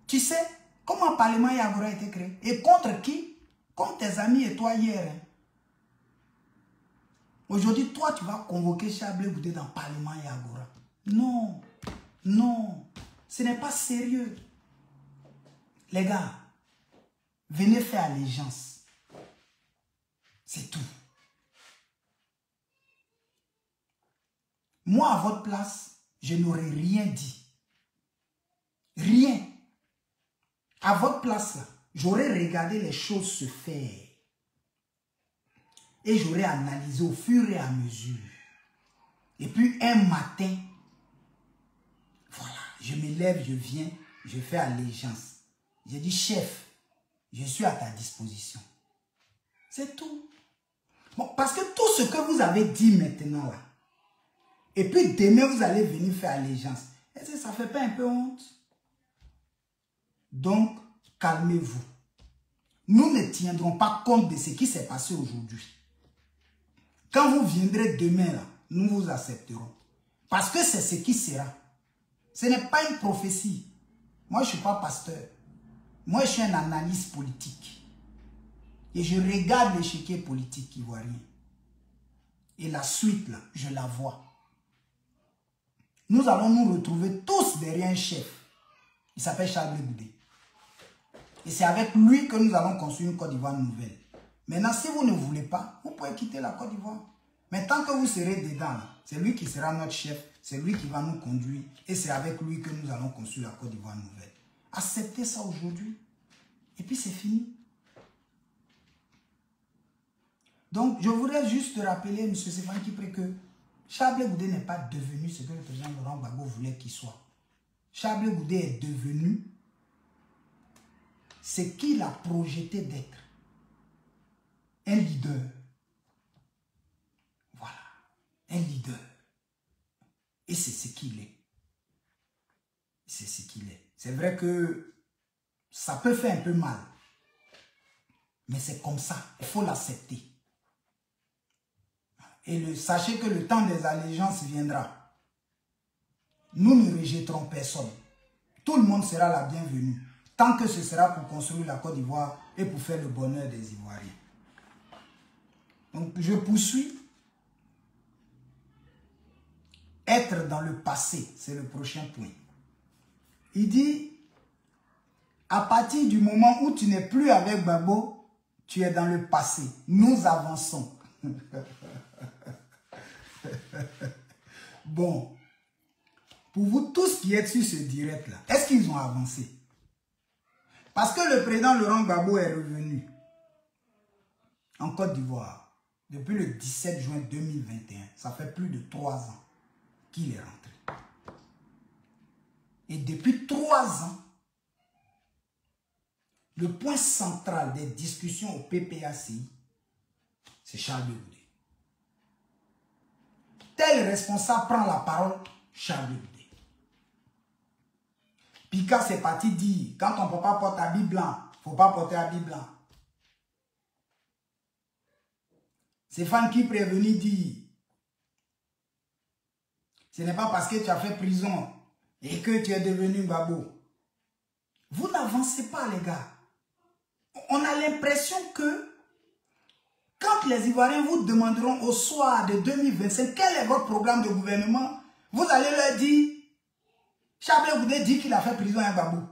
Tu sais comment Parlement et Agora a été créé? Et contre qui? Contre tes amis et toi hier. Hein? Aujourd'hui, toi, tu vas convoquer Charles Blé Goudet dans Parlement et Agora. Non, non, ce n'est pas sérieux. Les gars, venez faire allégeance. C'est tout. Moi, à votre place, je n'aurais rien dit. Rien. À votre place, là, j'aurais regardé les choses se faire. Et j'aurais analysé au fur et à mesure. Et puis, un matin, voilà, je me lève, je viens, je fais allégeance. J'ai dit, chef, je suis à ta disposition. C'est tout. Bon, parce que tout ce que vous avez dit maintenant là, et puis demain vous allez venir faire allégeance, est-ce que ça ne fait pas un peu honte? Donc, calmez-vous. Nous ne tiendrons pas compte de ce qui s'est passé aujourd'hui. Quand vous viendrez demain là, nous vous accepterons. Parce que c'est ce qui sera. Ce n'est pas une prophétie. Moi, je ne suis pas pasteur. Moi, je suis un analyste politique. Et je regarde l'échiquier politique ivoirien. Et la suite, là, je la vois. Nous allons nous retrouver tous derrière un chef. Il s'appelle Charles Blé Goudet. Et c'est avec lui que nous allons construire une Côte d'Ivoire nouvelle. Maintenant, si vous ne voulez pas, vous pouvez quitter la Côte d'Ivoire. Mais tant que vous serez dedans, c'est lui qui sera notre chef. C'est lui qui va nous conduire. Et c'est avec lui que nous allons construire la Côte d'Ivoire nouvelle. Acceptez ça aujourd'hui. Et puis c'est fini. Donc, je voudrais juste rappeler, M. Stéphane Kipré, que Charles Blé Goudet n'est pas devenu ce que le président Laurent Gbagbo voulait qu'il soit. Charles Blé Goudet est devenu ce qu'il a projeté d'être. Un leader. Voilà. Un leader. Et c'est ce qu'il est. C'est ce qu'il est. C'est vrai que ça peut faire un peu mal. Mais c'est comme ça. Il faut l'accepter. Et sachez que le temps des allégeances viendra. Nous ne rejetterons personne. Tout le monde sera la bienvenue. Tant que ce sera pour construire la Côte d'Ivoire et pour faire le bonheur des Ivoiriens. Donc je poursuis. Être dans le passé, c'est le prochain point. Il dit, À partir du moment où tu n'es plus avec Gbagbo, tu es dans le passé. Nous avançons. Bon. Pour vous tous qui êtes sur ce direct-là, est-ce qu'ils ont avancé? Parce que le président Laurent Gbagbo est revenu en Côte d'Ivoire depuis le 17 juin 2021. Ça fait plus de 3 ans qu'il est rentré. Et depuis 3 ans, le point central des discussions au PPACI, c'est Charles Goudé. Tel responsable prend la parole, Charles Goudé. Pika c'est parti dire, quand ton papa porte habit blanc, il ne faut pas porter habit blanc. Stéphane qui prévenu dit, ce n'est pas parce que tu as fait prison et que tu es devenu Gbagbo. Vous n'avancez pas les gars. On a l'impression que quand les Ivoiriens vous demanderont au soir de 2025 quel est votre programme de gouvernement, vous allez leur dire, Charles Goudé dit qu'il a fait prison à Gbagbo.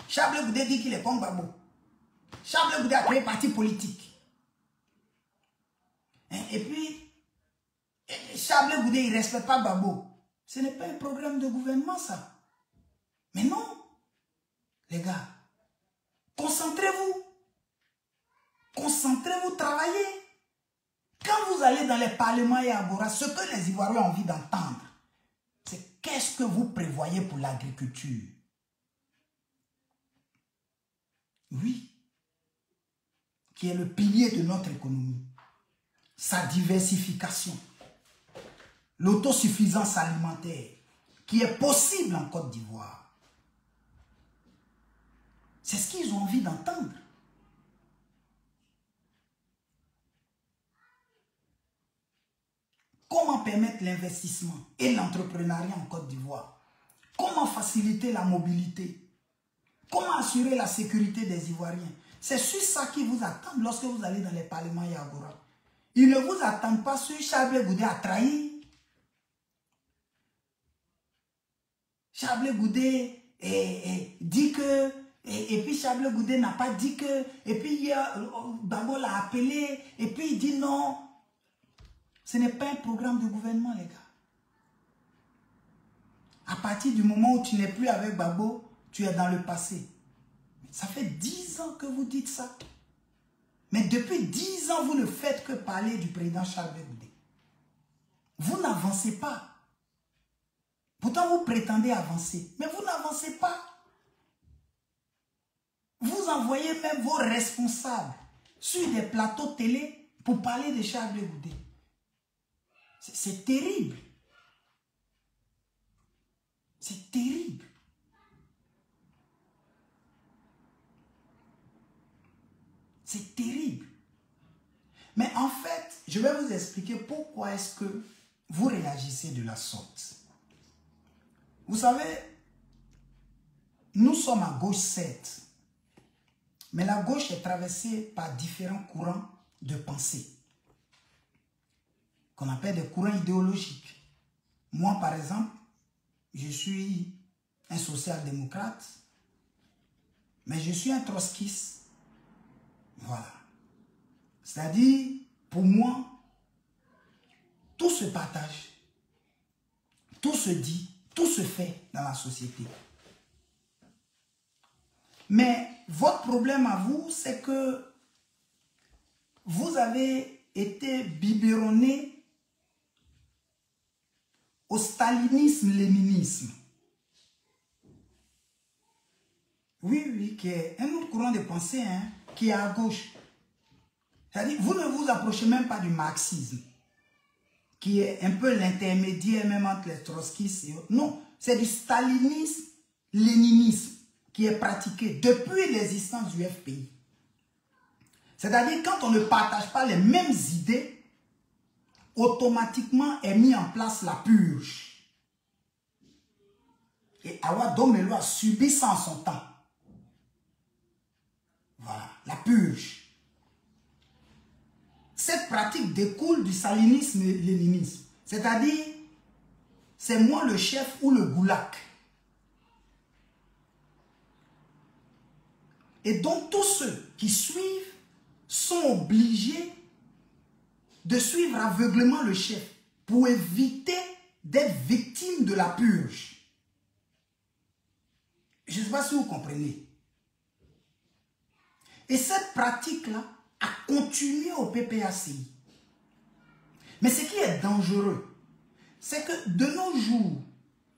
Charles Goudé dit qu'il est contre Gbagbo. Charles Goudé a créé parti politique. Et puis, Charles Goudé, il ne respecte pas Gbagbo. Ce n'est pas un programme de gouvernement, ça. Mais non, les gars, concentrez-vous. Concentrez-vous, travaillez. Quand vous allez dans les parlements et agora, ce que les Ivoiriens ont envie d'entendre, c'est qu'est-ce que vous prévoyez pour l'agriculture? Oui, qui est le pilier de notre économie. Sa diversification, l'autosuffisance alimentaire, qui est possible en Côte d'Ivoire. C'est ce qu'ils ont envie d'entendre. Comment permettre l'investissement et l'entrepreneuriat en Côte d'Ivoire? Comment faciliter la mobilité? Comment assurer la sécurité des Ivoiriens? C'est sur ça qu'ils vous attendent lorsque vous allez dans les parlements et agora. Ils ne vous attendent pas sur Charles Goudé a trahi. Charles Goudé dit que, et puis Charles Goudé n'a pas dit que, et puis Gbagbo l'a appelé, et puis il dit non. Ce n'est pas un programme de gouvernement, les gars. À partir du moment où tu n'es plus avec Gbagbo, tu es dans le passé. Ça fait 10 ans que vous dites ça. Mais depuis 10 ans, vous ne faites que parler du président Charles Goudé. Vous n'avancez pas. Pourtant, vous prétendez avancer. Mais vous n'avancez pas. Vous envoyez même vos responsables sur des plateaux télé pour parler de Charles Goudé. C'est terrible. C'est terrible. C'est terrible. Mais en fait, je vais vous expliquer pourquoi est-ce que vous réagissez de la sorte. Vous savez, nous sommes à gauche certes, mais la gauche est traversée par différents courants de pensée, qu'on appelle des courants idéologiques. Moi, par exemple, je suis un social-démocrate, mais je suis un trotskiste. Voilà. C'est-à-dire, pour moi, tout se partage, tout se dit, tout se fait dans la société. Mais votre problème à vous, c'est que vous avez été biberonné au stalinisme-léninisme. Oui, qui est un autre courant de pensée, hein, qui est à gauche. C'est-à-dire, vous ne vous approchez même pas du marxisme, qui est un peu l'intermédiaire même entre les trotskistes et autres. Non, c'est du stalinisme, léninisme qui est pratiqué depuis l'existence du FPI. C'est-à-dire, quand on ne partage pas les mêmes idées, automatiquement est mis en place la purge. Et Awa Domelo a subi ça en son temps. Voilà, la purge. Cette pratique découle du stalinisme et léninisme. C'est-à-dire, c'est moi le chef ou le goulag. Et donc tous ceux qui suivent sont obligés de suivre aveuglément le chef pour éviter d'être victimes de la purge. Je ne sais pas si vous comprenez. Et cette pratique-là a continué au PPACI. Mais ce qui est dangereux, c'est que de nos jours,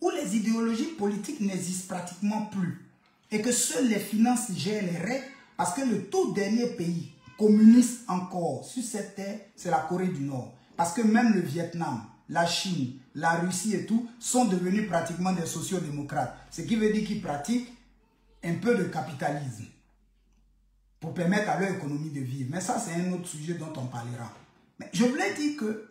où les idéologies politiques n'existent pratiquement plus, et que seules les finances gèrent les règles, parce que le tout dernier pays communiste encore sur cette terre, c'est la Corée du Nord. Parce que même le Vietnam, la Chine, la Russie et tout, sont devenus pratiquement des sociodémocrates. Ce qui veut dire qu'ils pratiquent un peu de capitalisme pour permettre à leur économie de vivre. Mais ça, c'est un autre sujet dont on parlera. Mais je voulais dire que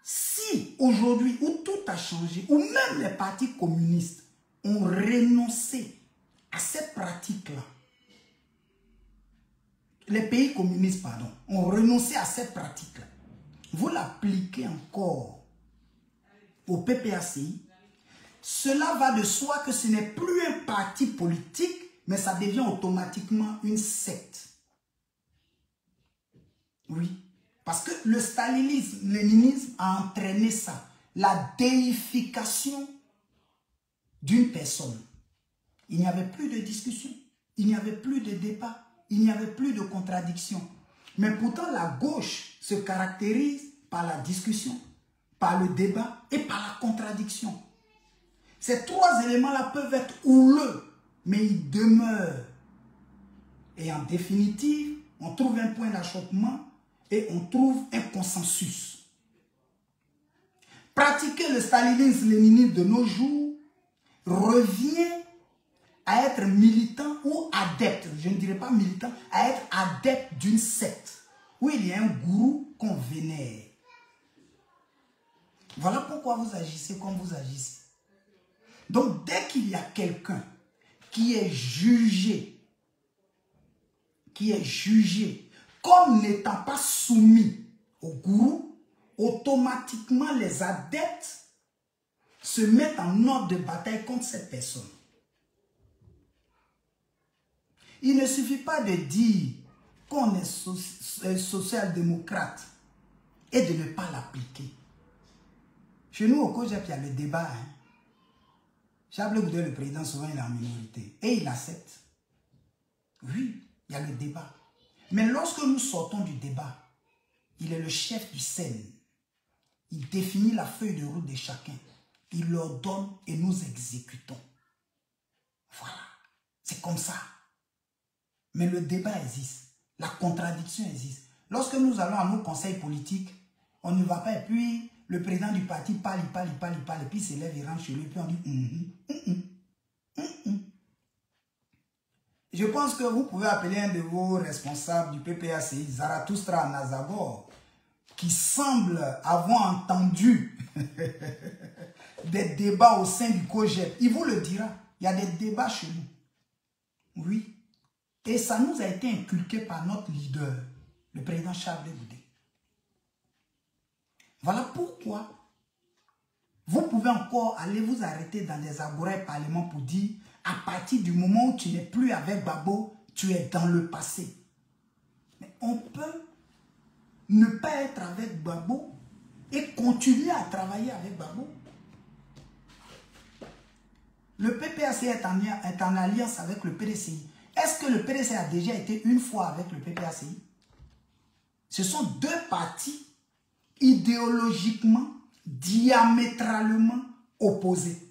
si aujourd'hui, où tout a changé, où même les partis communistes ont renoncé à cette pratique-là, les pays communistes, pardon, ont renoncé à cette pratique-là, vous l'appliquez encore au PPACI, cela va de soi que ce n'est plus un parti politique, mais ça devient automatiquement une secte. Oui. Parce que le stalinisme, le léninisme a entraîné ça. La déification d'une personne. Il n'y avait plus de discussion. Il n'y avait plus de débat. Il n'y avait plus de contradiction. Mais pourtant, la gauche se caractérise par la discussion, par le débat et par la contradiction. Ces trois éléments-là peuvent être houleux, mais ils demeurent. Et en définitive, on trouve un point d'achoppement et on trouve un consensus. Pratiquer le stalinisme léninisme de nos jours revient à être militant ou adepte, je ne dirais pas militant, à être adepte d'une secte, où il y a un gourou qu'on vénère. Voilà pourquoi vous agissez comme vous agissez. Donc dès qu'il y a quelqu'un qui est jugé comme n'étant pas soumis au gourou, automatiquement les adeptes se mettent en ordre de bataille contre cette personne. Il ne suffit pas de dire qu'on est social-démocrate et de ne pas l'appliquer. Chez nous, au COJEP, il y a le débat. Charles Goudé, le président, souvent il est en minorité. Et il accepte. Oui, il y a le débat. Mais lorsque nous sortons du débat, il est le chef du scène. Il définit la feuille de route de chacun. Il leur donne et nous exécutons. Voilà. C'est comme ça. Mais le débat existe. La contradiction existe. Lorsque nous allons à nos conseils politiques, on ne va pas et puis le président du parti parle, et puis il s'élève, il rentre chez lui, puis on dit Je pense que vous pouvez appeler un de vos responsables du PPACI, Zarathustra Nazagor, qui semble avoir entendu des débats au sein du COJEP. Il vous le dira. Il y a des débats chez nous. Oui. Et ça nous a été inculqué par notre leader, le président Charles Goudé. Voilà pourquoi vous pouvez encore aller vous arrêter dans des agorés parlement pour dire à partir du moment où tu n'es plus avec Gbagbo, tu es dans le passé. Mais on peut ne pas être avec Gbagbo et continuer à travailler avec Gbagbo. Le PPACI est en alliance avec le PDCI. Est-ce que le PDCI a déjà été une fois avec le PPACI? Ce sont deux partis idéologiquement, diamétralement opposés.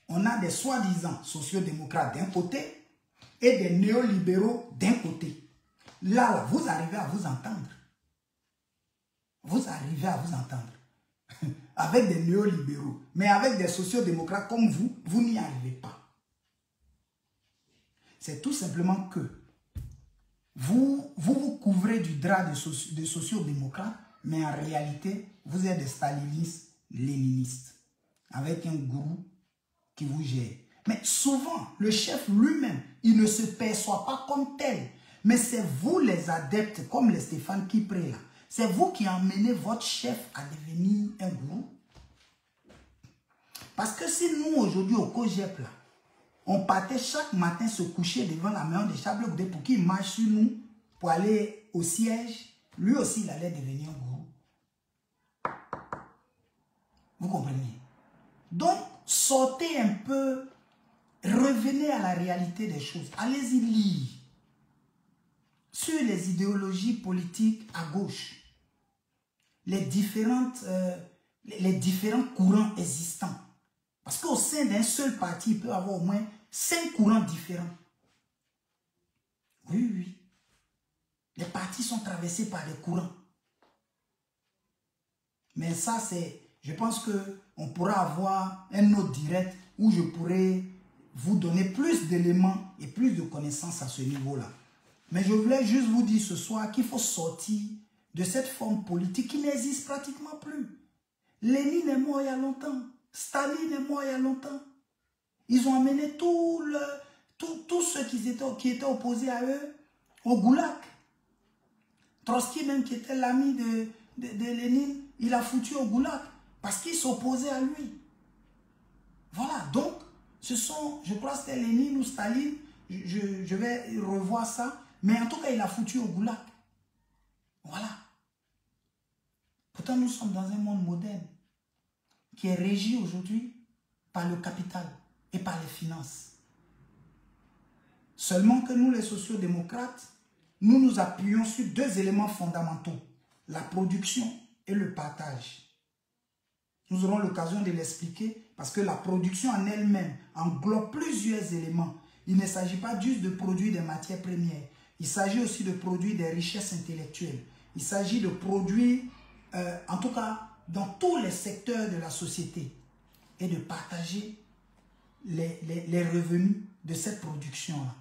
On a des soi-disant sociodémocrates d'un côté et des néolibéraux d'un côté. Là, vous arrivez à vous entendre. Vous arrivez à vous entendre. Avec des néolibéraux. Mais avec des sociodémocrates comme vous, vous n'y arrivez pas. C'est tout simplement que vous couvrez du drap de sociodémocrates, mais en réalité, vous êtes des stalinistes, léninistes, avec un gourou qui vous gère. Mais souvent, le chef lui-même, il ne se perçoit pas comme tel. Mais c'est vous les adeptes, comme les Stéphane Kipré là. C'est vous qui emmenez votre chef à devenir un gourou. Parce que si nous, aujourd'hui, au COJEP là, On partait chaque matin se coucher devant la maison de Chablé Goudé pour qu'il marche sur nous, pour aller au siège. Lui aussi, il allait devenir gourou. Vous comprenez? Donc, sortez un peu, revenez à la réalité des choses. Allez-y lire sur les idéologies politiques à gauche, les différents courants existants. Parce qu'au sein d'un seul parti, il peut y avoir au moins 5 courants différents. Oui, oui. Les partis sont traversés par des courants. Mais ça, c'est... Je pense qu'on pourra avoir un autre direct où je pourrai vous donner plus d'éléments et plus de connaissances à ce niveau-là. Mais je voulais juste vous dire ce soir qu'il faut sortir de cette forme politique qui n'existe pratiquement plus. Lénine est mort il y a longtemps. Staline est mort il y a longtemps. Ils ont amené tous ceux qui étaient opposés à eux au goulag. Trotsky même qui était l'ami de Lénine, il a foutu au goulag parce qu'il s'opposait à lui. Voilà, donc ce sont, je crois que c'était Lénine ou Staline, je vais revoir ça, mais en tout cas il a foutu au goulag. Voilà. Pourtant nous sommes dans un monde moderne qui est régi aujourd'hui par le capital et par les finances. Seulement que nous les sociodémocrates, nous nous appuyons sur 2 éléments fondamentaux, la production et le partage. Nous aurons l'occasion de l'expliquer parce que la production en elle-même englobe plusieurs éléments. Il ne s'agit pas juste de produire des matières premières. Il s'agit aussi de produire des richesses intellectuelles. Il s'agit de produire, en tout cas, dans tous les secteurs de la société et de partager les revenus de cette production-là.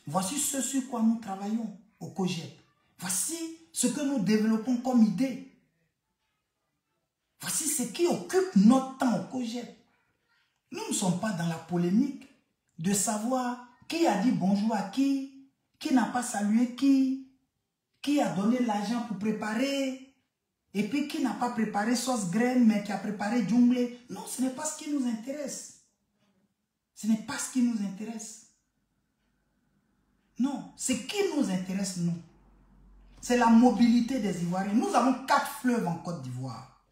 Voici ce sur quoi nous travaillons au COGEP. Voici ce que nous développons comme idée. Voici ce qui occupe notre temps au COGEP. Nous ne sommes pas dans la polémique de savoir qui a dit bonjour à qui n'a pas salué qui a donné l'argent pour préparer, et puis qui n'a pas préparé sauce graine, mais qui a préparé djunglé. Non, ce n'est pas ce qui nous intéresse. Ce n'est pas ce qui nous intéresse. Non, ce qui nous intéresse, nous, c'est la mobilité des Ivoiriens. Nous avons 4 fleuves en Côte d'Ivoire.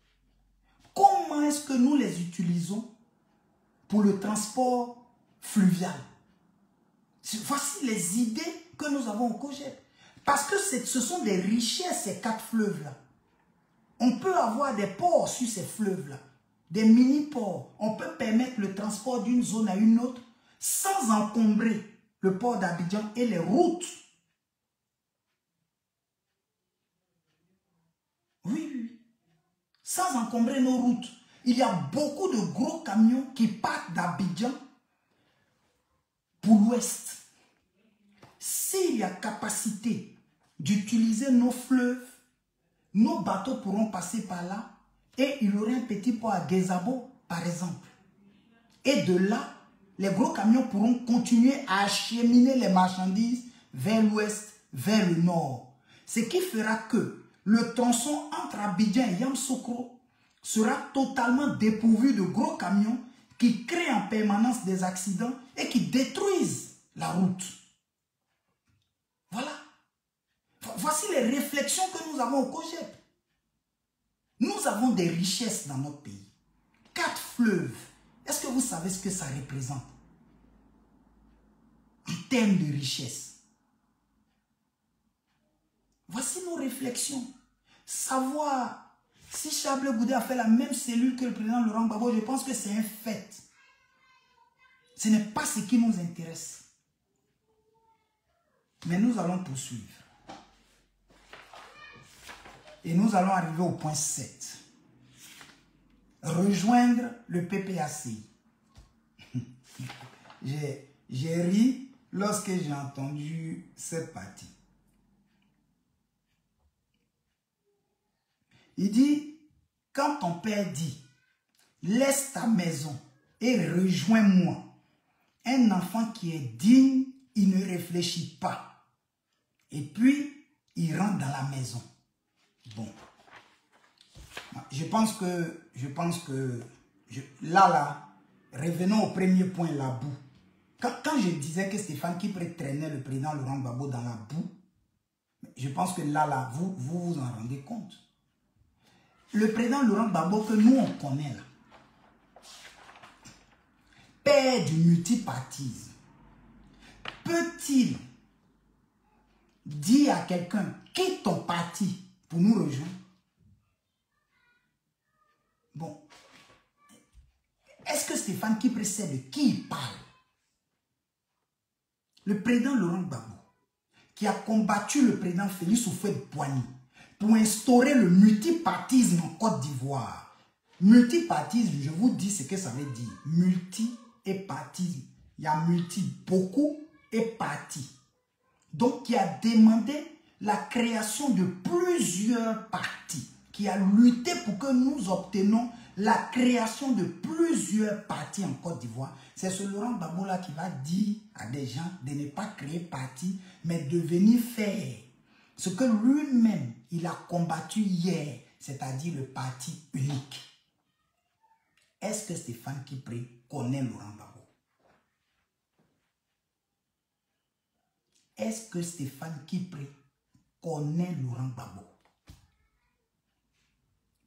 Comment est-ce que nous les utilisons pour le transport fluvial? Voici les idées que nous avons au COGEP. Parce que ce sont des richesses, ces 4 fleuves-là. On peut avoir des ports sur ces fleuves-là, des mini-ports. On peut permettre le transport d'une zone à une autre sans encombrer le port d'Abidjan et les routes. Oui, oui. Sans encombrer nos routes. Il y a beaucoup de gros camions qui partent d'Abidjan pour l'ouest. S'il y a capacité d'utiliser nos fleuves, nos bateaux pourront passer par là et il y aurait un petit port à Gezabo, par exemple. Et de là, les gros camions pourront continuer à acheminer les marchandises vers l'ouest, vers le nord. Ce qui fera que le tronçon entre Abidjan et Yamoussoukro sera totalement dépourvu de gros camions qui créent en permanence des accidents et qui détruisent la route. Voilà. Voici les réflexions que nous avons au COGEP. Nous avons des richesses dans notre pays. 4 fleuves. Est-ce que vous savez ce que ça représente en termes de richesse? Voici nos réflexions. Savoir si Chablé Goudé a fait la même cellule que le président Laurent Gbagbo, je pense que c'est un fait. Ce n'est pas ce qui nous intéresse. Mais nous allons poursuivre. Et nous allons arriver au point 7. Rejoindre le PPACI. J'ai ri lorsque j'ai entendu cette partie. Il dit, quand ton père dit, laisse ta maison et rejoins-moi, un enfant qui est digne, il ne réfléchit pas. Et puis, il rentre dans la maison. Bon. Je pense que là, revenons au premier point, la boue. Quand je disais que Stéphane Kipré traînait le président Laurent Gbagbo dans la boue, je pense que là, vous en rendez compte. Le président Laurent Gbagbo que nous on connaît là, père du multipartisme, peut-il dire à quelqu'un, quitte ton parti pour nous rejoindre? Bon. Est-ce que Stéphane Kipré sait de qui il parle? Le président Laurent Gbagbo, qui a combattu le président Félix Houphouët-Boigny pour instaurer le multipartisme en Côte d'Ivoire. Multipartisme, je vous dis ce que ça veut dire. Multi et partisme. Il y a multi, beaucoup, et parti. Donc, qui a demandé la création de plusieurs partis, qui a lutté pour que nous obtenions la création de plusieurs partis en Côte d'Ivoire. C'est ce Laurent Gbagbo là qui va dire à des gens de ne pas créer parti, mais de venir faire ce que lui-même, il a combattu hier, c'est-à-dire le parti unique. Est-ce que Stéphane Kipré connaît Laurent Gbagbo? Est-ce que Stéphane Kipré connaît Laurent Gbagbo?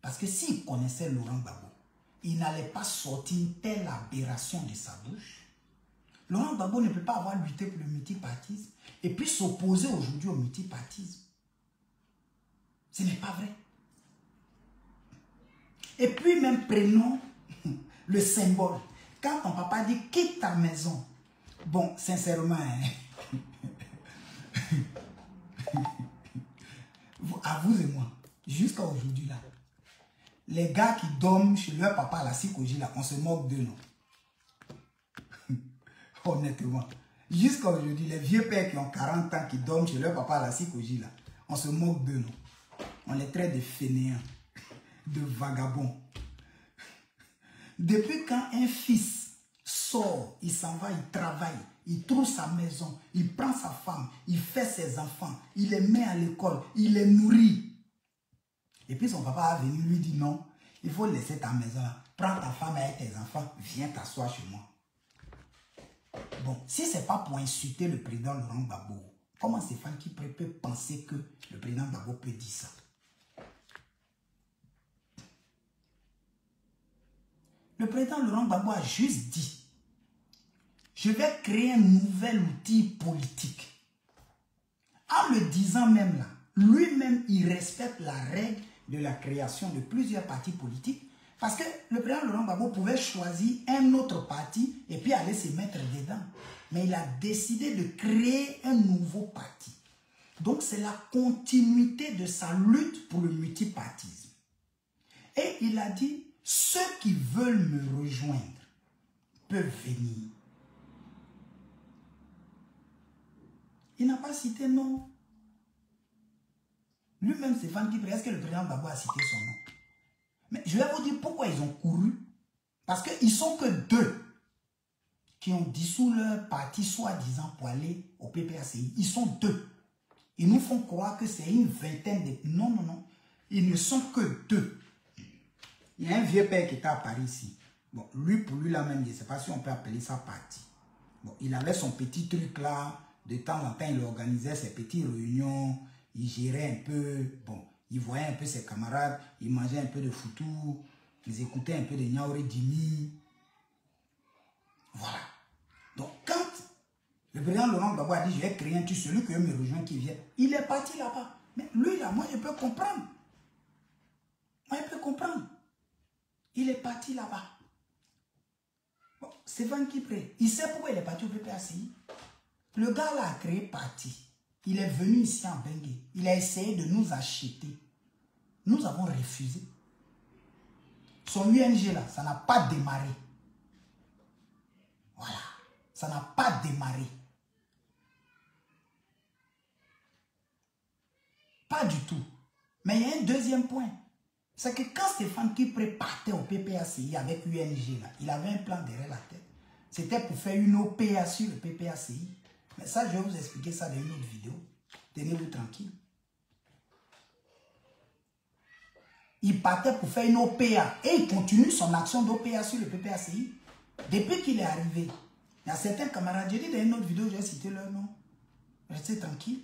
Parce que s'il connaissait Laurent Gbagbo, il n'allait pas sortir une telle aberration de sa bouche. Laurent Gbagbo ne peut pas avoir lutté pour le multipartisme et puis s'opposer aujourd'hui au multipartisme. Ce n'est pas vrai. Et puis même prenons le symbole. Quand ton papa dit quitte ta maison, bon, sincèrement, à vous et moi, jusqu'à aujourd'hui là, les gars qui dorment chez leur papa à la Sikoji là, on se moque d'eux, non? Honnêtement. Jusqu'à aujourd'hui, les vieux pères qui ont 40 ans qui dorment chez leur papa à la Sikoji là, on se moque d'eux, non? On les traite de fainéants, de vagabonds. Depuis quand un fils sort, il s'en va, il travaille, il trouve sa maison, il prend sa femme, il fait ses enfants, il les met à l'école, il les nourrit. Et puis son papa a venu lui dire non, il faut laisser ta maison là, prends ta femme avec tes enfants, viens t'asseoir chez moi. Bon, si ce n'est pas pour insulter le président Laurent Gbagbo, comment Stéphane Kipré peut penser que le président Gbagbo peut dire ça? Le président Laurent Gbagbo a juste dit, je vais créer un nouvel outil politique. En le disant même là, lui-même, il respecte la règle de la création de plusieurs partis politiques parce que le président Laurent Gbagbo pouvait choisir un autre parti et puis aller se mettre dedans. Mais il a décidé de créer un nouveau parti. Donc, c'est la continuité de sa lutte pour le multipartisme. Et il a dit, ceux qui veulent me rejoindre peuvent venir. Il n'a pas cité non. Lui-même, Stéphane Kipré, est-ce que le président Gbagbo a cité son nom? Mais je vais vous dire pourquoi ils ont couru. Parce qu'ils ne sont que deux qui ont dissous leur parti, soi-disant, pour aller au PPACI. Ils sont deux. Ils nous font croire que c'est une vingtaine de... Non, non, non. Ils ne sont que deux. Il y a un vieux père qui était à Paris ici. Bon, lui, pour lui, là même, je ne sais pas si on peut appeler ça parti. Bon, il avait son petit truc là. De temps en temps, il organisait ses petites réunions. Il gérait un peu. Bon, il voyait un peu ses camarades. Il mangeait un peu de foutou. Ils écoutaient un peu de Niaouré Dimi. Voilà. Donc, quand le président Laurent Gbagbo a dit, je vais créer un truc, celui qui veut me rejoindre, qui vient, il est parti là-bas. Mais lui, là, moi, je peux comprendre. Moi, je peux comprendre. Il est parti là-bas. Bon, Stéphane Kipré, il sait pourquoi il est parti au PPACI. Le gars là a créé parti. Il est venu ici en Bengue. Il a essayé de nous acheter. Nous avons refusé. Son UNG là, ça n'a pas démarré. Voilà. Ça n'a pas démarré. Pas du tout. Mais il y a un deuxième point. C'est que quand Stéphane Kipré partait au PPACI avec UNG, là, il avait un plan derrière la tête. C'était pour faire une OPA sur le PPACI. Mais ça, je vais vous expliquer ça dans une autre vidéo. Tenez-vous tranquille. Il partait pour faire une OPA et il continue son action d'OPA sur le PPACI. Depuis qu'il est arrivé, il y a certains camarades, j'ai dit dans une autre vidéo, j'ai cité leur nom. Restez tranquille.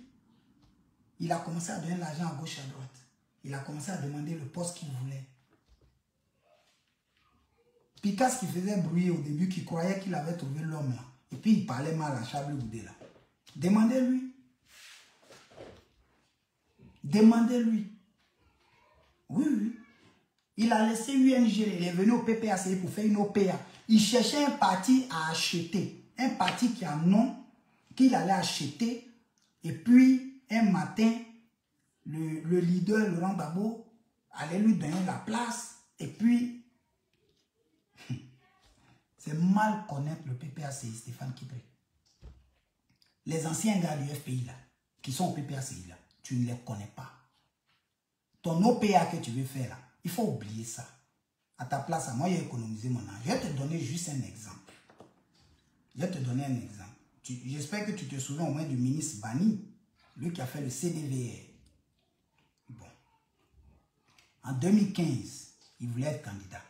Il a commencé à donner l'argent à gauche et à droite. Il a commencé à demander le poste qu'il voulait. Picasse qui faisait bruit au début, qui croyait qu'il avait trouvé l'homme là. Et puis il parlait mal à Charles Goudé là. Demandez-lui. Demandez-lui. Oui, oui. Il a laissé UNG, il est venu au PPAC pour faire une OPA. Il cherchait un parti à acheter. Un parti qui a un nom, qu'il allait acheter. Et puis, un matin, le leader, Laurent Gbagbo, allait lui donner la place. Et puis, c'est mal connaître le PPAC, Stéphane Kipré. Les anciens gars du FPI, là, qui sont au PPAC, là, tu ne les connais pas. Ton OPA que tu veux faire, là, il faut oublier ça. À ta place, moi, j'ai économisé mon argent. Je vais te donner juste un exemple. Je vais te donner un exemple. J'espère que tu te souviens au moins du ministre Bani, lui qui a fait le CDVR. Bon. En 2015, il voulait être candidat.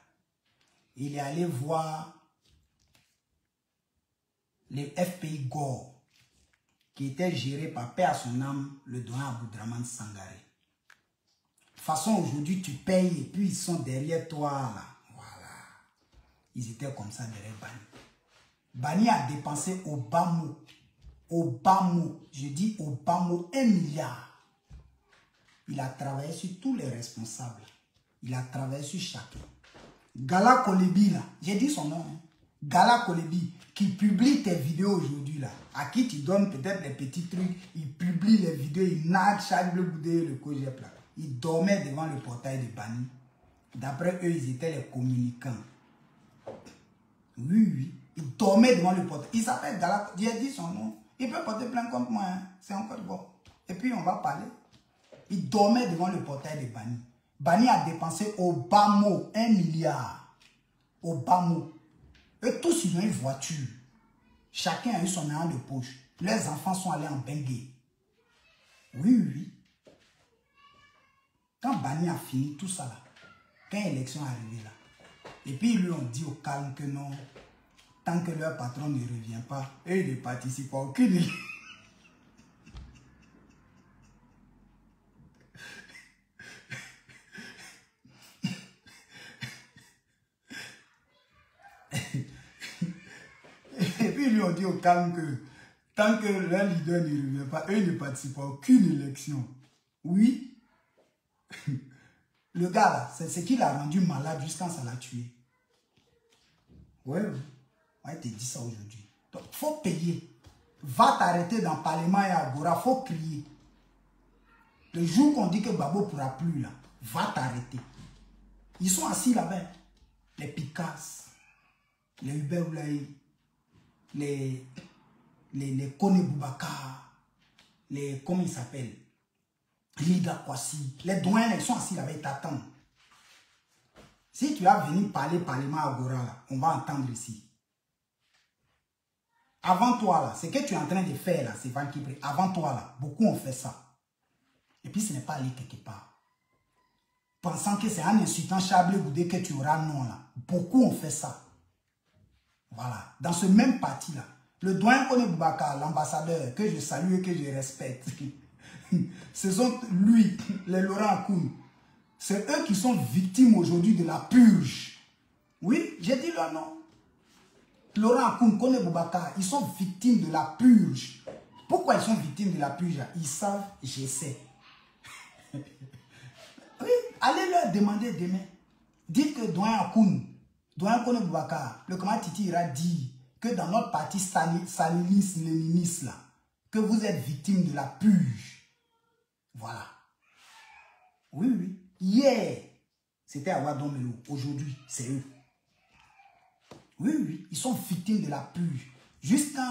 Il est allé voir les FPI Gore, qui était géré par paix à son âme, le doyen Aboudraman Sangaré. De toute façon, aujourd'hui, tu payes et puis ils sont derrière toi. Là. Voilà. Ils étaient comme ça derrière Bani. Bani a dépensé au bas mot, je dis au bas mot, 1 milliard. Il a travaillé sur tous les responsables. Il a travaillé sur chacun. Gala Kolebi, là, j'ai dit son nom. Hein. Gala Kolebi, qui publie tes vidéos aujourd'hui, là, à qui tu donnes peut-être des petits trucs, il publie les vidéos, il nage chaque le boudé, le cogep là. Ils dormaient devant le portail de Bani. D'après eux, ils étaient les communicants. Oui, oui. Ils dormaient devant le portail. Il s'appelle Gala. J'ai dit son nom. Il peut porter plein contre moi. Hein. C'est encore bon. Et puis, on va parler. Ils dormaient devant le portail de Bani. Bani a dépensé au bas mot 1 milliard. Au bas mot. Eux tous, ils ont une voiture. Chacun a eu son argent de poche. Leurs enfants sont allés en Bengué. Oui, oui. Quand Bani a fini tout ça là, quand l'élection est arrivée là, et puis ils lui ont dit au calme que non, tant que leur patron ne revient pas, eux ils ne participent à aucune élection. Et puis ils lui ont dit au calme que tant que leur leader ne revient pas, eux ils ne participent à aucune élection. Oui. Le gars là, c'est ce qui l'a rendu malade jusqu'à ça l'a tué. Ouais, oui. On te dit ça aujourd'hui. Donc, il faut payer. Va t'arrêter dans le Parlement et Agora, il faut crier. Le jour qu'on dit que Babo ne pourra plus là, va t'arrêter. Ils sont assis là-bas. Les Picasse, les Hubert Oulaï, les Kone Boubacar, les, comment ils s'appellent, Lida Kwasi, les doyens, ils sont assis là-bas, ils t'attendent. Si tu as venu parler Parlement Agora, là, on va entendre ici. Avant toi, là, ce que tu es en train de faire, là, c'est Van Kipré. Avant toi, là, beaucoup ont fait ça. Et puis, ce n'est pas allé quelque part. Pensant que c'est en insultant Chablé Goudé que tu auras non, là. Beaucoup ont fait ça. Voilà. Dans ce même parti-là, le doyen Kone Boubacar, l'ambassadeur, que je salue et que je respecte, ce sont lui, les Laurent Akoun. C'est eux qui sont victimes aujourd'hui de la purge. Oui, j'ai dit leur nom. Laurent Akoun, Kone Boubacar, ils sont victimes de la purge. Pourquoi ils sont victimes de la purge? Ils savent, je sais. Oui, allez leur demander demain. Dites que doyen Akoun, doyen Kone Boubacar, le commandant Titi ira dire que dans notre parti staliniste, léniniste, là, que vous êtes victime de la purge. Voilà. Oui, oui. Hier, c'était à Ouadonmelo. Aujourd'hui, c'est eux. Oui, oui. Ils sont victimes de la purge. Jusqu'à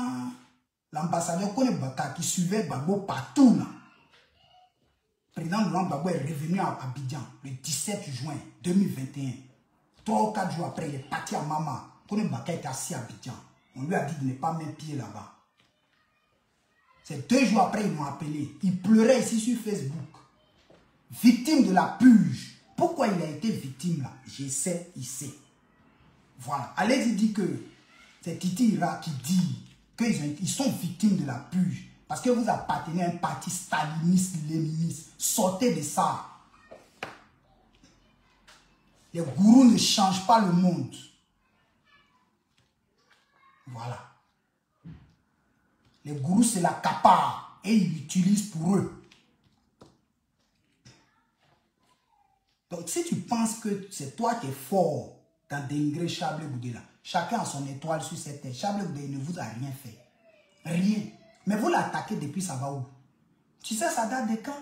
l'ambassadeur Kone Boubacar qui suivait Gbagbo partout, là. Le président Laurent Gbagbo est revenu à Abidjan le 17 juin 2021. 3 ou 4 jours après, il est parti à Mama. Kone Boubacar était assis à Abidjan. On lui a dit de ne pas mettre pied là-bas. C'est 2 jours après, ils m'ont appelé. Il pleurait ici sur Facebook. Victime de la purge. Pourquoi il a été victime là? Je sais, il sait. Voilà. Allez-y dire que C'est Titi Ira qui dit qu'ils sont victimes de la purge. Parce que vous appartenez à un parti staliniste, léniniste. Sortez de ça. Les gourous ne changent pas le monde. Voilà. Les gourous, c'est la capa et ils l'utilisent pour eux. Donc, si tu penses que c'est toi qui es fort dans dénigrer Chablé Goudé, chacun a son étoile sur cette terre. Chablé Goudé ne vous a rien fait. Rien. Mais vous l'attaquez depuis ça va où? Tu sais, ça date de quand?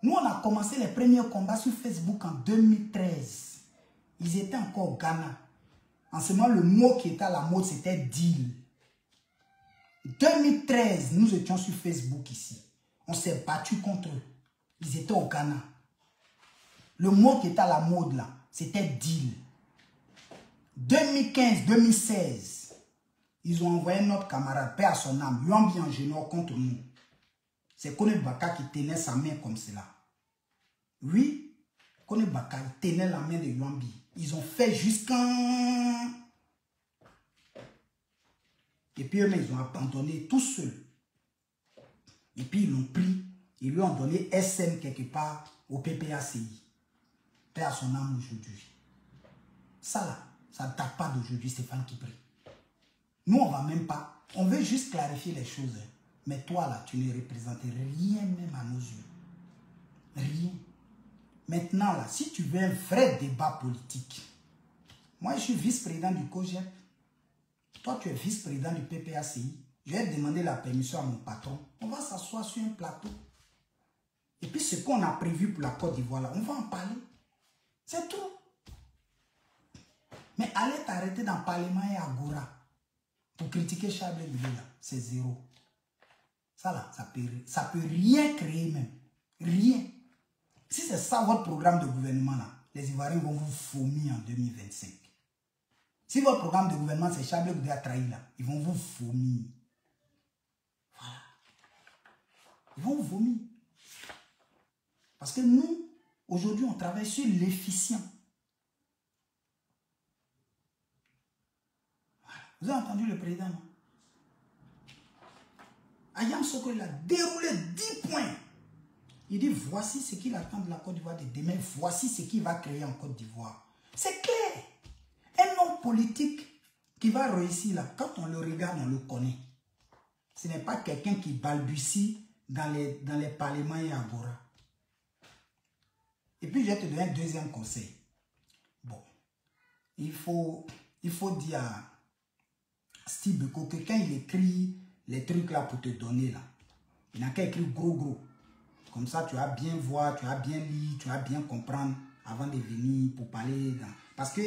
Nous, on a commencé les premiers combats sur Facebook en 2013. Ils étaient encore au Ghana. En ce moment, le mot qui était à la mode, c'était deal. 2013, nous étions sur Facebook ici. On s'est battu contre eux. Ils étaient au Ghana. Le mot qui était à la mode là, c'était deal. 2015, 2016, ils ont envoyé notre camarade, paix à son âme, Yuambi en génome contre nous. C'est Kone Baka qui tenait sa main comme cela. Oui, Kone Baka tenait la main de Yuambi. Ils ont fait jusqu'à... Et puis eux-mêmes, ils ont abandonné tout seuls. Et puis ils l'ont pris. Ils lui ont donné SM quelque part au PPACI. Père à son âme aujourd'hui. Ça là, ça ne date pas d'aujourd'hui, Stéphane qui prie. Nous, on ne va même pas. On veut juste clarifier les choses. Mais toi là, tu ne représentes rien même à nos yeux. Rien. Maintenant là, si tu veux un vrai débat politique, moi je suis vice-président du COGEP. Toi, tu es vice-président du PPACI. Je vais demander la permission à mon patron. On va s'asseoir sur un plateau. Et puis, ce qu'on a prévu pour la Côte d'Ivoire, là, on va en parler. C'est tout. Mais allez t'arrêter dans le Parlement et Agora pour critiquer Chablé Goudé, là, c'est zéro. Ça, là, ça peut rien créer même. Rien. Si c'est ça votre programme de gouvernement, là, les Ivoiriens vont vous vomir en 2025. Si votre programme de gouvernement, c'est Chablé Goudé à trahir là, ils vont vous vomir. Voilà. Ils vont vous vomir. Parce que nous, aujourd'hui, on travaille sur l'efficient. Voilà. Vous avez entendu le président, non? Ayam Soko, il a déroulé 10 points. Il dit, voici ce qu'il attend de la Côte d'Ivoire de demain. Voici ce qu'il va créer en Côte d'Ivoire. C'est clair. Un homme politique qui va réussir là, quand on le regarde, on le connaît. Ce n'est pas quelqu'un qui balbutie dans les parlements et agora. Et puis, je vais te donner un deuxième conseil. Bon, il faut dire à Steve Beko que quand il écrit les trucs là pour te donner là, il n'a qu'à écrire gros. Comme ça, tu vas bien voir, tu vas bien lire, tu vas bien comprendre avant de venir pour parler. Parce que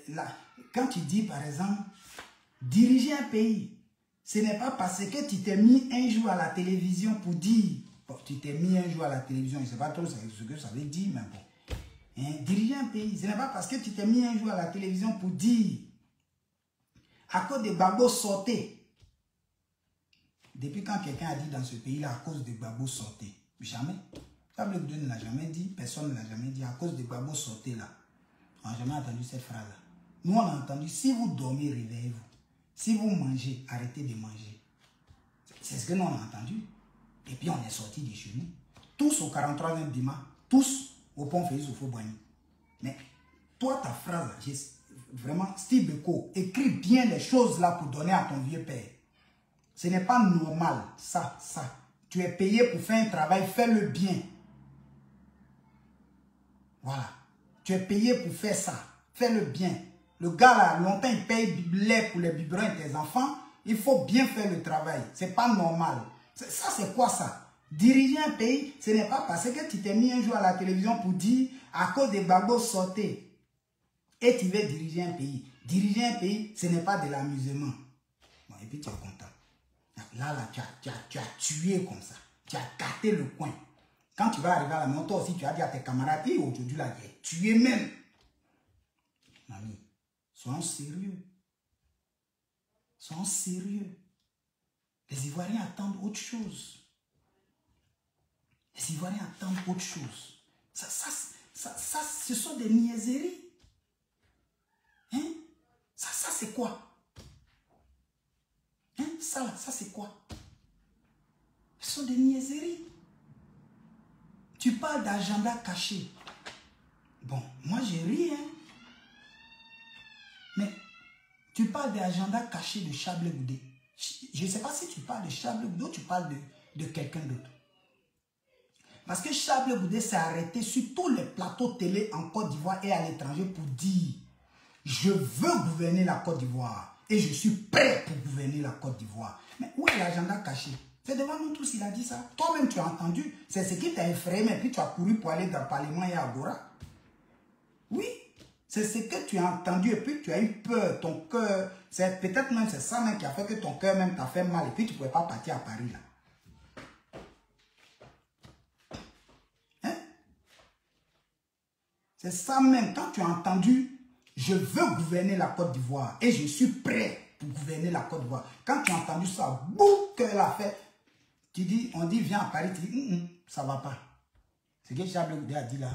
là, quand tu dis par exemple, diriger un pays, ce n'est pas parce que tu t'es mis un jour à la télévision pour dire, bon, tu t'es mis un jour à la télévision, je ne sais pas trop ce que ça veut dire, mais bon. Hein, diriger un pays, ce n'est pas parce que tu t'es mis un jour à la télévision pour dire, à cause des babos sortez. Depuis quand quelqu'un a dit dans ce pays-là, à cause des babos sortez? Jamais. Chablé Goudé ne l'a jamais dit, personne ne l'a jamais dit, à cause des babos sortez là. On n'a jamais entendu cette phrase-là. Nous, on a entendu, si vous dormez, réveillez-vous. Si vous mangez, arrêtez de manger. C'est ce que nous, on a entendu. Et puis, on est sortis de chez nous. Tous au 43e Bima, tous au pont Félix au Faux-Boigny. Mais toi, ta phrase, vraiment, Steve Beko, écris bien les choses là pour donner à ton vieux père. Ce n'est pas normal, ça. Tu es payé pour faire un travail, fais-le bien. Voilà. Tu es payé pour faire ça, fais-le bien. Le gars là, longtemps, il paye lait pour les biberons de tes enfants. Il faut bien faire le travail. C'est pas normal. Ça, c'est quoi ça? Diriger un pays, ce n'est pas parce que tu t'es mis un jour à la télévision pour dire à cause des babos sortez. Et tu veux diriger un pays. Diriger un pays, ce n'est pas de l'amusement. Bon, et puis tu es content. Là, tu as tué comme ça. Tu as gâté le coin. Quand tu vas arriver à la maison, toi aussi, tu as dit à tes camarades, et aujourd'hui, là, tu es même. Mamie, soyons sérieux. Soyons sérieux. Les Ivoiriens attendent autre chose. Les Ivoiriens attendent autre chose. Ça ce sont des niaiseries. Hein? Ça, c'est quoi? Hein? Ça c'est quoi? Ce sont des niaiseries. Tu parles d'agenda caché. Bon, moi j'ai ri, hein. Mais tu parles d'agenda caché de Chablé Goudé. Je ne sais pas si tu parles de Chablé Goudé ou tu parles de quelqu'un d'autre. Parce que Chablé Goudé s'est arrêté sur tous les plateaux télé en Côte d'Ivoire et à l'étranger pour dire « Je veux gouverner la Côte d'Ivoire et je suis prêt pour gouverner la Côte d'Ivoire. » Mais où est l'agenda caché? C'est devant nous tous, il a dit ça. Toi-même, tu as entendu. C'est ce qui t'a effrayé, mais puis tu as couru pour aller dans le Parlement et à Agora. Oui, c'est ce que tu as entendu et puis tu as eu peur. Ton cœur, c'est peut-être même c'est ça même qui a fait que ton cœur même t'a fait mal et puis tu ne pouvais pas partir à Paris là. Hein? C'est ça même, quand tu as entendu, je veux gouverner la Côte d'Ivoire et je suis prêt pour gouverner la Côte d'Ivoire. Quand tu as entendu ça, boum, que l'a fait. Tu dis, on dit viens à Paris, tu dis ça va pas. C'est ce que Chablé Goudé a dit là.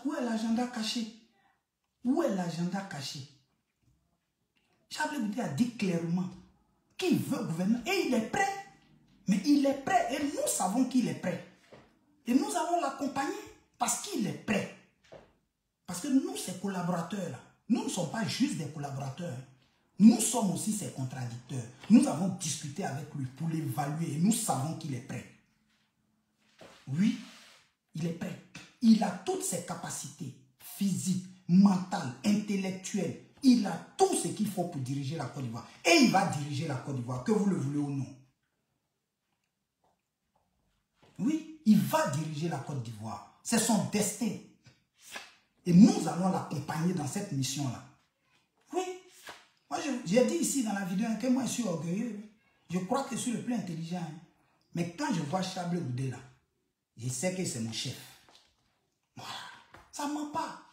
Où est l'agenda caché? Où est l'agenda caché? Chablé Goudé a dit clairement qu'il veut gouverner et il est prêt. Mais il est prêt et nous savons qu'il est prêt. Et nous allons l'accompagner parce qu'il est prêt. Parce que nous, ces collaborateurs-là, nous ne sommes pas juste des collaborateurs. Nous sommes aussi ses contradicteurs. Nous avons discuté avec lui pour l'évaluer et nous savons qu'il est prêt. Oui, il est prêt. Il a toutes ses capacités physiques, mentales, intellectuelles. Il a tout ce qu'il faut pour diriger la Côte d'Ivoire. Et il va diriger la Côte d'Ivoire, que vous le voulez ou non. Oui, il va diriger la Côte d'Ivoire. C'est son destin. Et nous allons l'accompagner dans cette mission-là. Oui. Moi, j'ai dit ici dans la vidéo que moi, je suis orgueilleux. Je crois que je suis le plus intelligent. Mais quand je vois Chablé Goudé là, je sais que c'est mon chef. Voilà. Ça ne ment pas.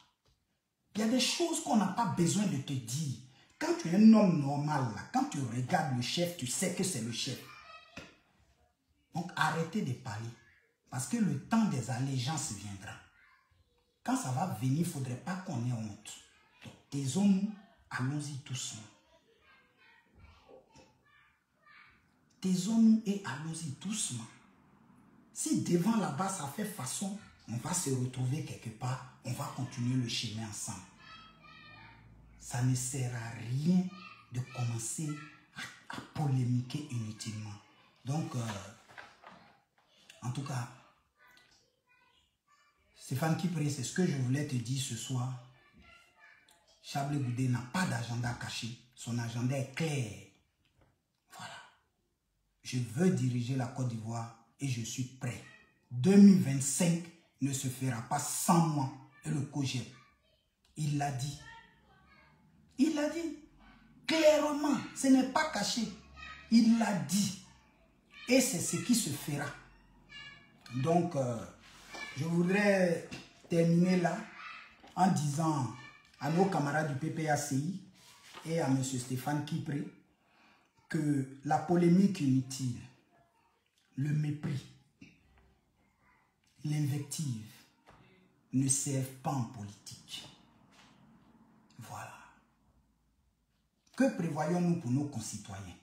Il y a des choses qu'on n'a pas besoin de te dire. Quand tu es un homme normal, là, quand tu regardes le chef, tu sais que c'est le chef. Donc arrêtez de parler. Parce que le temps des allégeances viendra. Quand ça va venir, il ne faudrait pas qu'on ait honte. Donc taisons-nous, allons-y doucement. Taisons-nous et allons-y doucement. Si devant là-bas ça fait façon, on va se retrouver quelque part, on va continuer le chemin ensemble. Ça ne sert à rien de commencer à polémiquer inutilement. Donc, en tout cas, Stéphane Kipré, c'est ce que je voulais te dire ce soir. Chablé Goudé n'a pas d'agenda caché. Son agenda est clair. Voilà. Je veux diriger la Côte d'Ivoire et je suis prêt. 2025 ne se fera pas sans moi et le COJEP. Il l'a dit. Il l'a dit. Clairement, ce n'est pas caché. Il l'a dit. Et c'est ce qui se fera. Donc, je voudrais terminer là en disant à nos camarades du PPACI et à M. Stéphane Kipré que la polémique inutile, le mépris, l'invective ne servent pas en politique. Voilà. Que prévoyons-nous pour nos concitoyens?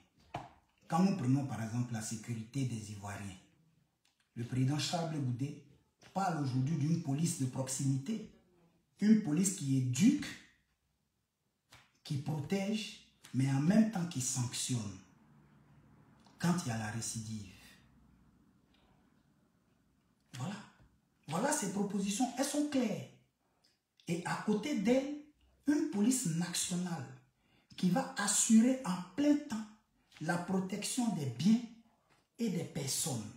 Quand nous prenons par exemple la sécurité des Ivoiriens, le président Chablé Goudé parle aujourd'hui d'une police de proximité, une police qui éduque, qui protège, mais en même temps qui sanctionne quand il y a la récidive. Voilà. Voilà ces propositions, elles sont claires. Et à côté d'elles, une police nationale qui va assurer en plein temps la protection des biens et des personnes.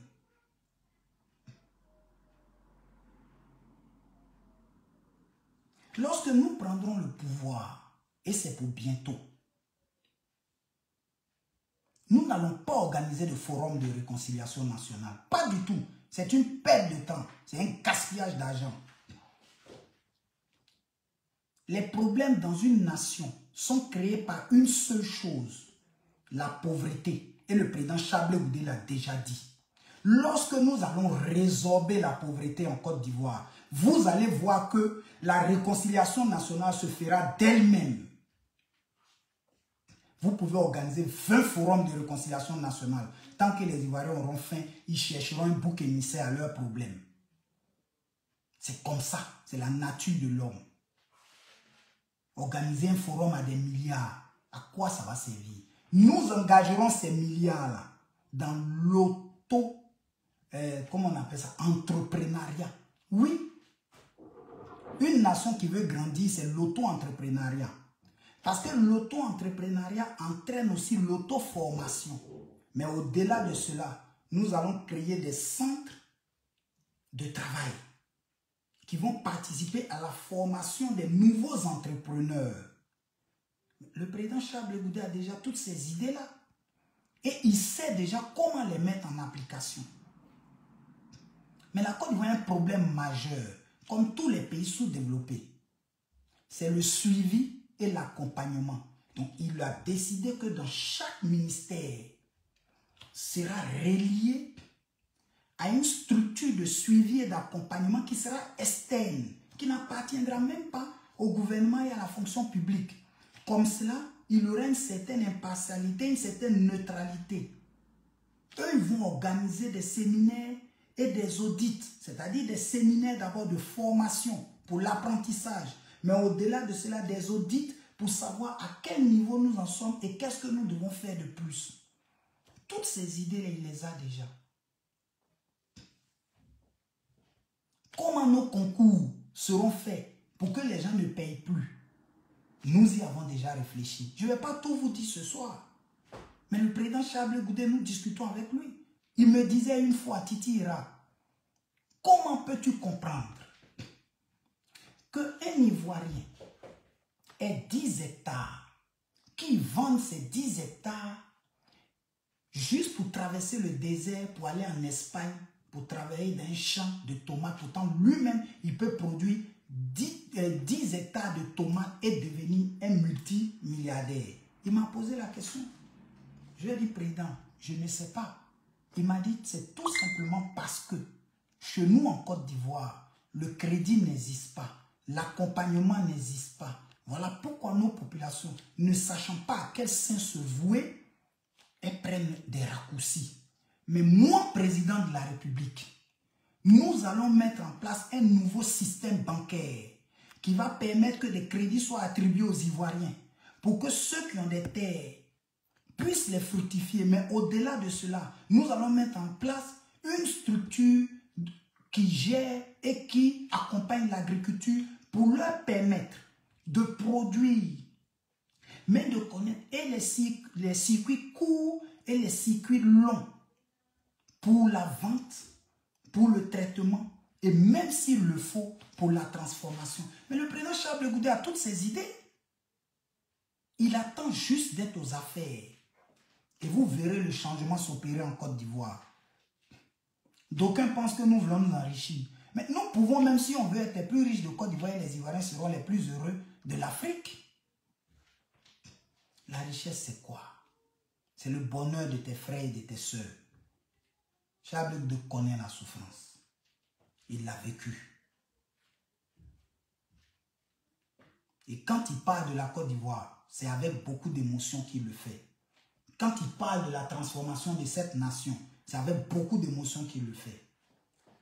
Lorsque nous prendrons le pouvoir, et c'est pour bientôt, nous n'allons pas organiser de forum de réconciliation nationale. Pas du tout. C'est une perte de temps. C'est un gaspillage d'argent. Les problèmes dans une nation sont créés par une seule chose, la pauvreté. Et le président Chablé Goudé l'a déjà dit. Lorsque nous allons résorber la pauvreté en Côte d'Ivoire, vous allez voir que la réconciliation nationale se fera d'elle-même. Vous pouvez organiser 20 forums de réconciliation nationale. Tant que les Ivoiriens auront faim, ils chercheront un bouc émissaire à leurs problèmes. C'est comme ça, c'est la nature de l'homme. Organiser un forum à des milliards, à quoi ça va servir? Nous engagerons ces milliards-là dans comment on appelle ça? Entrepreneuriat. Oui. Une nation qui veut grandir, c'est l'auto-entrepreneuriat. Parce que l'auto-entrepreneuriat entraîne aussi l'auto-formation. Mais au-delà de cela, nous allons créer des centres de travail qui vont participer à la formation des nouveaux entrepreneurs. Le président Charles Blé Goudé a déjà toutes ces idées-là. Et il sait déjà comment les mettre en application. Mais la Côte d'Ivoire a un problème majeur, comme tous les pays sous-développés. C'est le suivi et l'accompagnement. Donc, il a décidé que dans chaque ministère sera relié à une structure de suivi et d'accompagnement qui sera externe, qui n'appartiendra même pas au gouvernement et à la fonction publique. Comme cela, il aura une certaine impartialité, une certaine neutralité. Eux, ils vont organiser des séminaires et des audits, c'est-à-dire des séminaires d'abord de formation pour l'apprentissage, mais au-delà de cela, des audits pour savoir à quel niveau nous en sommes et qu'est-ce que nous devons faire de plus. Toutes ces idées, il les a déjà. Comment nos concours seront faits pour que les gens ne payent plus? Nous y avons déjà réfléchi. Je ne vais pas tout vous dire ce soir. Mais le président Charles Blé Goudé, nous discutons avec lui. Il me disait une fois, Titi Ira, comment peux-tu comprendre qu'un Ivoirien ait 10 hectares, qui vende ces 10 hectares juste pour traverser le désert, pour aller en Espagne, pour travailler dans un champ de tomates. Pourtant, lui-même, il peut produire 10 hectares de tomates et devenir un multimilliardaire. Il m'a posé la question. Je lui ai dit, président, je ne sais pas. Il m'a dit, c'est tout simplement parce que chez nous en Côte d'Ivoire, le crédit n'existe pas, l'accompagnement n'existe pas. Voilà pourquoi nos populations, ne sachant pas à quel sein se vouer, elles prennent des raccourcis. Mais moi, président de la République, nous allons mettre en place un nouveau système bancaire qui va permettre que des crédits soient attribués aux Ivoiriens pour que ceux qui ont des terres puissent les fructifier. Mais au-delà de cela, nous allons mettre en place une structure qui gère et qui accompagne l'agriculture pour leur permettre de produire, mais de connaître et les circuits courts et les circuits longs pour la vente, pour le traitement et même s'il le faut pour la transformation. Mais le président Charles Blé Goudé a toutes ces idées. Il attend juste d'être aux affaires. Et vous verrez le changement s'opérer en Côte d'Ivoire. D'aucuns pensent que nous voulons nous enrichir. Mais nous pouvons, même si on veut être les plus riches de Côte d'Ivoire, les Ivoiriens seront les plus heureux de l'Afrique. La richesse, c'est quoi? C'est le bonheur de tes frères et de tes sœurs. Charles Blé Goudé connaît la souffrance. Il l'a vécu. Et quand il parle de la Côte d'Ivoire, c'est avec beaucoup d'émotion qu'il le fait. Quand il parle de la transformation de cette nation, c'est avec beaucoup d'émotion qu'il le fait.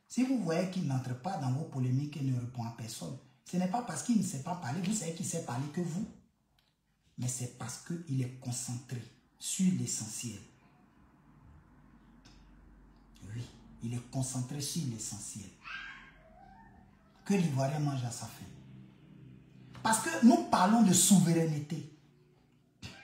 Si vous voyez qu'il n'entre pas dans vos polémiques et ne répond à personne, ce n'est pas parce qu'il ne sait pas parler, vous savez qu'il sait parler que vous. Mais c'est parce qu'il est concentré sur l'essentiel. Oui, il est concentré sur l'essentiel. Que l'Ivoirien mange à sa faim. Parce que nous parlons de souveraineté.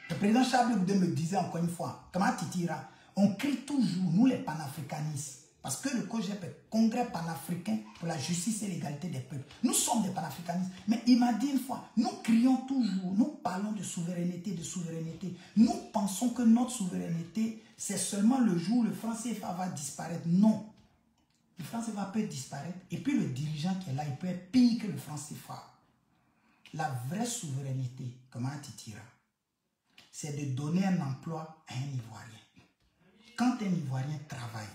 Le président Charles Blé Goudé me disait encore une fois, comment Titi Ira, on crie toujours, nous les panafricanistes, parce que le COJEP est Congrès panafricain pour la justice et l'égalité des peuples. Nous sommes des panafricanistes. Mais il m'a dit une fois, nous crions toujours, nous parlons de souveraineté, de souveraineté. Nous pensons que notre souveraineté, c'est seulement le jour où le franc CFA va disparaître. Non. Le franc CFA peut disparaître et puis le dirigeant qui est là, il peut être pire que le franc CFA. La vraie souveraineté, comment Titi Ira, c'est de donner un emploi à un Ivoirien. Quand un Ivoirien travaille,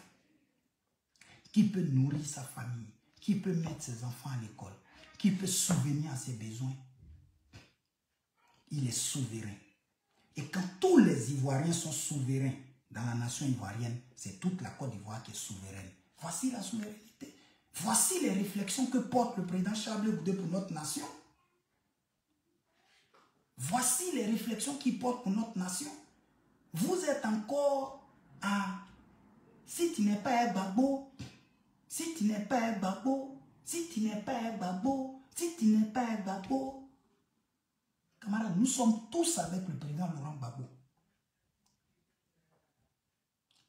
qui peut nourrir sa famille, qui peut mettre ses enfants à l'école, qui peut subvenir à ses besoins, il est souverain. Et quand tous les Ivoiriens sont souverains dans la nation ivoirienne, c'est toute la Côte d'Ivoire qui est souveraine. Voici la souveraineté. Voici les réflexions que porte le président Charles Blé Goudé pour notre nation. Voici les réflexions qu'il porte pour notre nation. Vous êtes encore à... Si tu n'es pas un babo, si tu n'es pas un babo, si tu n'es pas un babo, si tu n'es pas un babo. Camarades, nous sommes tous avec le président Laurent Gbagbo.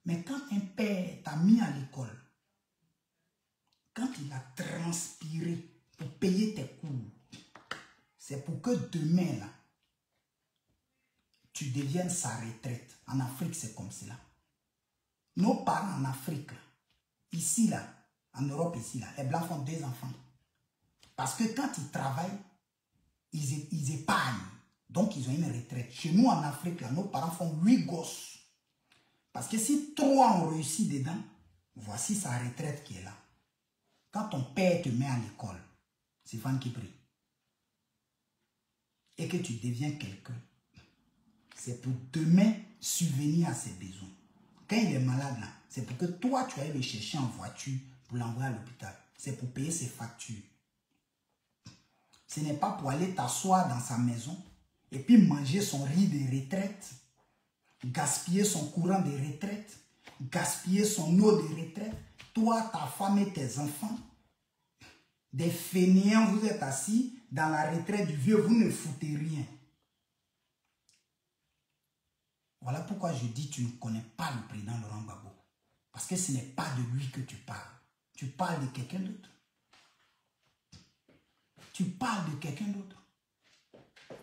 Mais quand un père t'a mis à l'école, quand il a transpiré pour payer tes cours, c'est pour que demain, là, tu deviennes sa retraite. En Afrique, c'est comme cela. Nos parents en Afrique, ici, là, en Europe, ici, là, les Blancs font 2 enfants. Parce que quand ils travaillent, ils épargnent. Donc, ils ont une retraite. Chez nous, en Afrique, là, nos parents font 8 gosses. Parce que si 3 ont réussi dedans, voici sa retraite qui est là. Quand ton père te met à l'école, c'est Fan qui prie. Et que tu deviens quelqu'un, c'est pour demain subvenir à ses besoins. Quand il est malade, là, c'est pour que toi, tu ailles le chercher en voiture pour l'envoyer à l'hôpital. C'est pour payer ses factures. Ce n'est pas pour aller t'asseoir dans sa maison et puis manger son riz de retraite, gaspiller son courant de retraite, gaspiller son eau de retraite. Toi, ta femme et tes enfants, des fainéants, vous êtes assis dans la retraite du vieux, vous ne foutez rien. Voilà pourquoi je dis tu ne connais pas le président Laurent Gbagbo. Parce que ce n'est pas de lui que tu parles. Tu parles de quelqu'un d'autre. Tu parles de quelqu'un d'autre.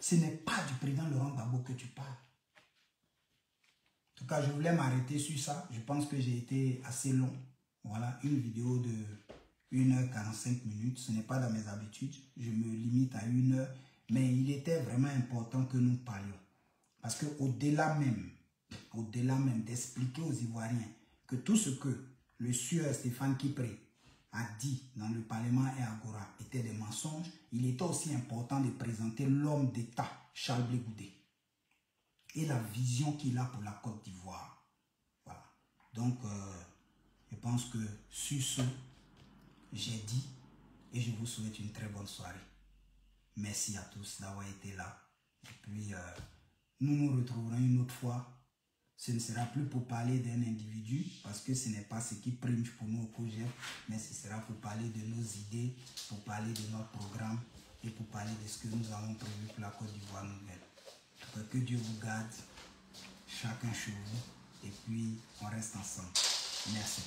Ce n'est pas du président Laurent Gbagbo que tu parles. En tout cas, je voulais m'arrêter sur ça. Je pense que j'ai été assez long. Voilà, une vidéo de 1h45 minutes. Ce n'est pas dans mes habitudes. Je me limite à 1 heure. Mais il était vraiment important que nous parlions. Parce qu'au-delà même d'expliquer aux Ivoiriens que tout ce que le sieur Stéphane Kipré a dit dans le Parlement et Agora était des mensonges, il était aussi important de présenter l'homme d'État, Charles Blé Goudé, et la vision qu'il a pour la Côte d'Ivoire. Voilà. Donc, je pense que sur ce, j'ai dit et je vous souhaite une très bonne soirée. Merci à tous d'avoir été là. Et puis, nous nous retrouverons une autre fois. Ce ne sera plus pour parler d'un individu, parce que ce n'est pas ce qui prime pour nous au COJEP, mais ce sera pour parler de nos idées, pour parler de notre programme et pour parler de ce que nous avons prévu pour la Côte d'Ivoire nouvelle. Donc, que Dieu vous garde, chacun chez vous, et puis on reste ensemble. Merci.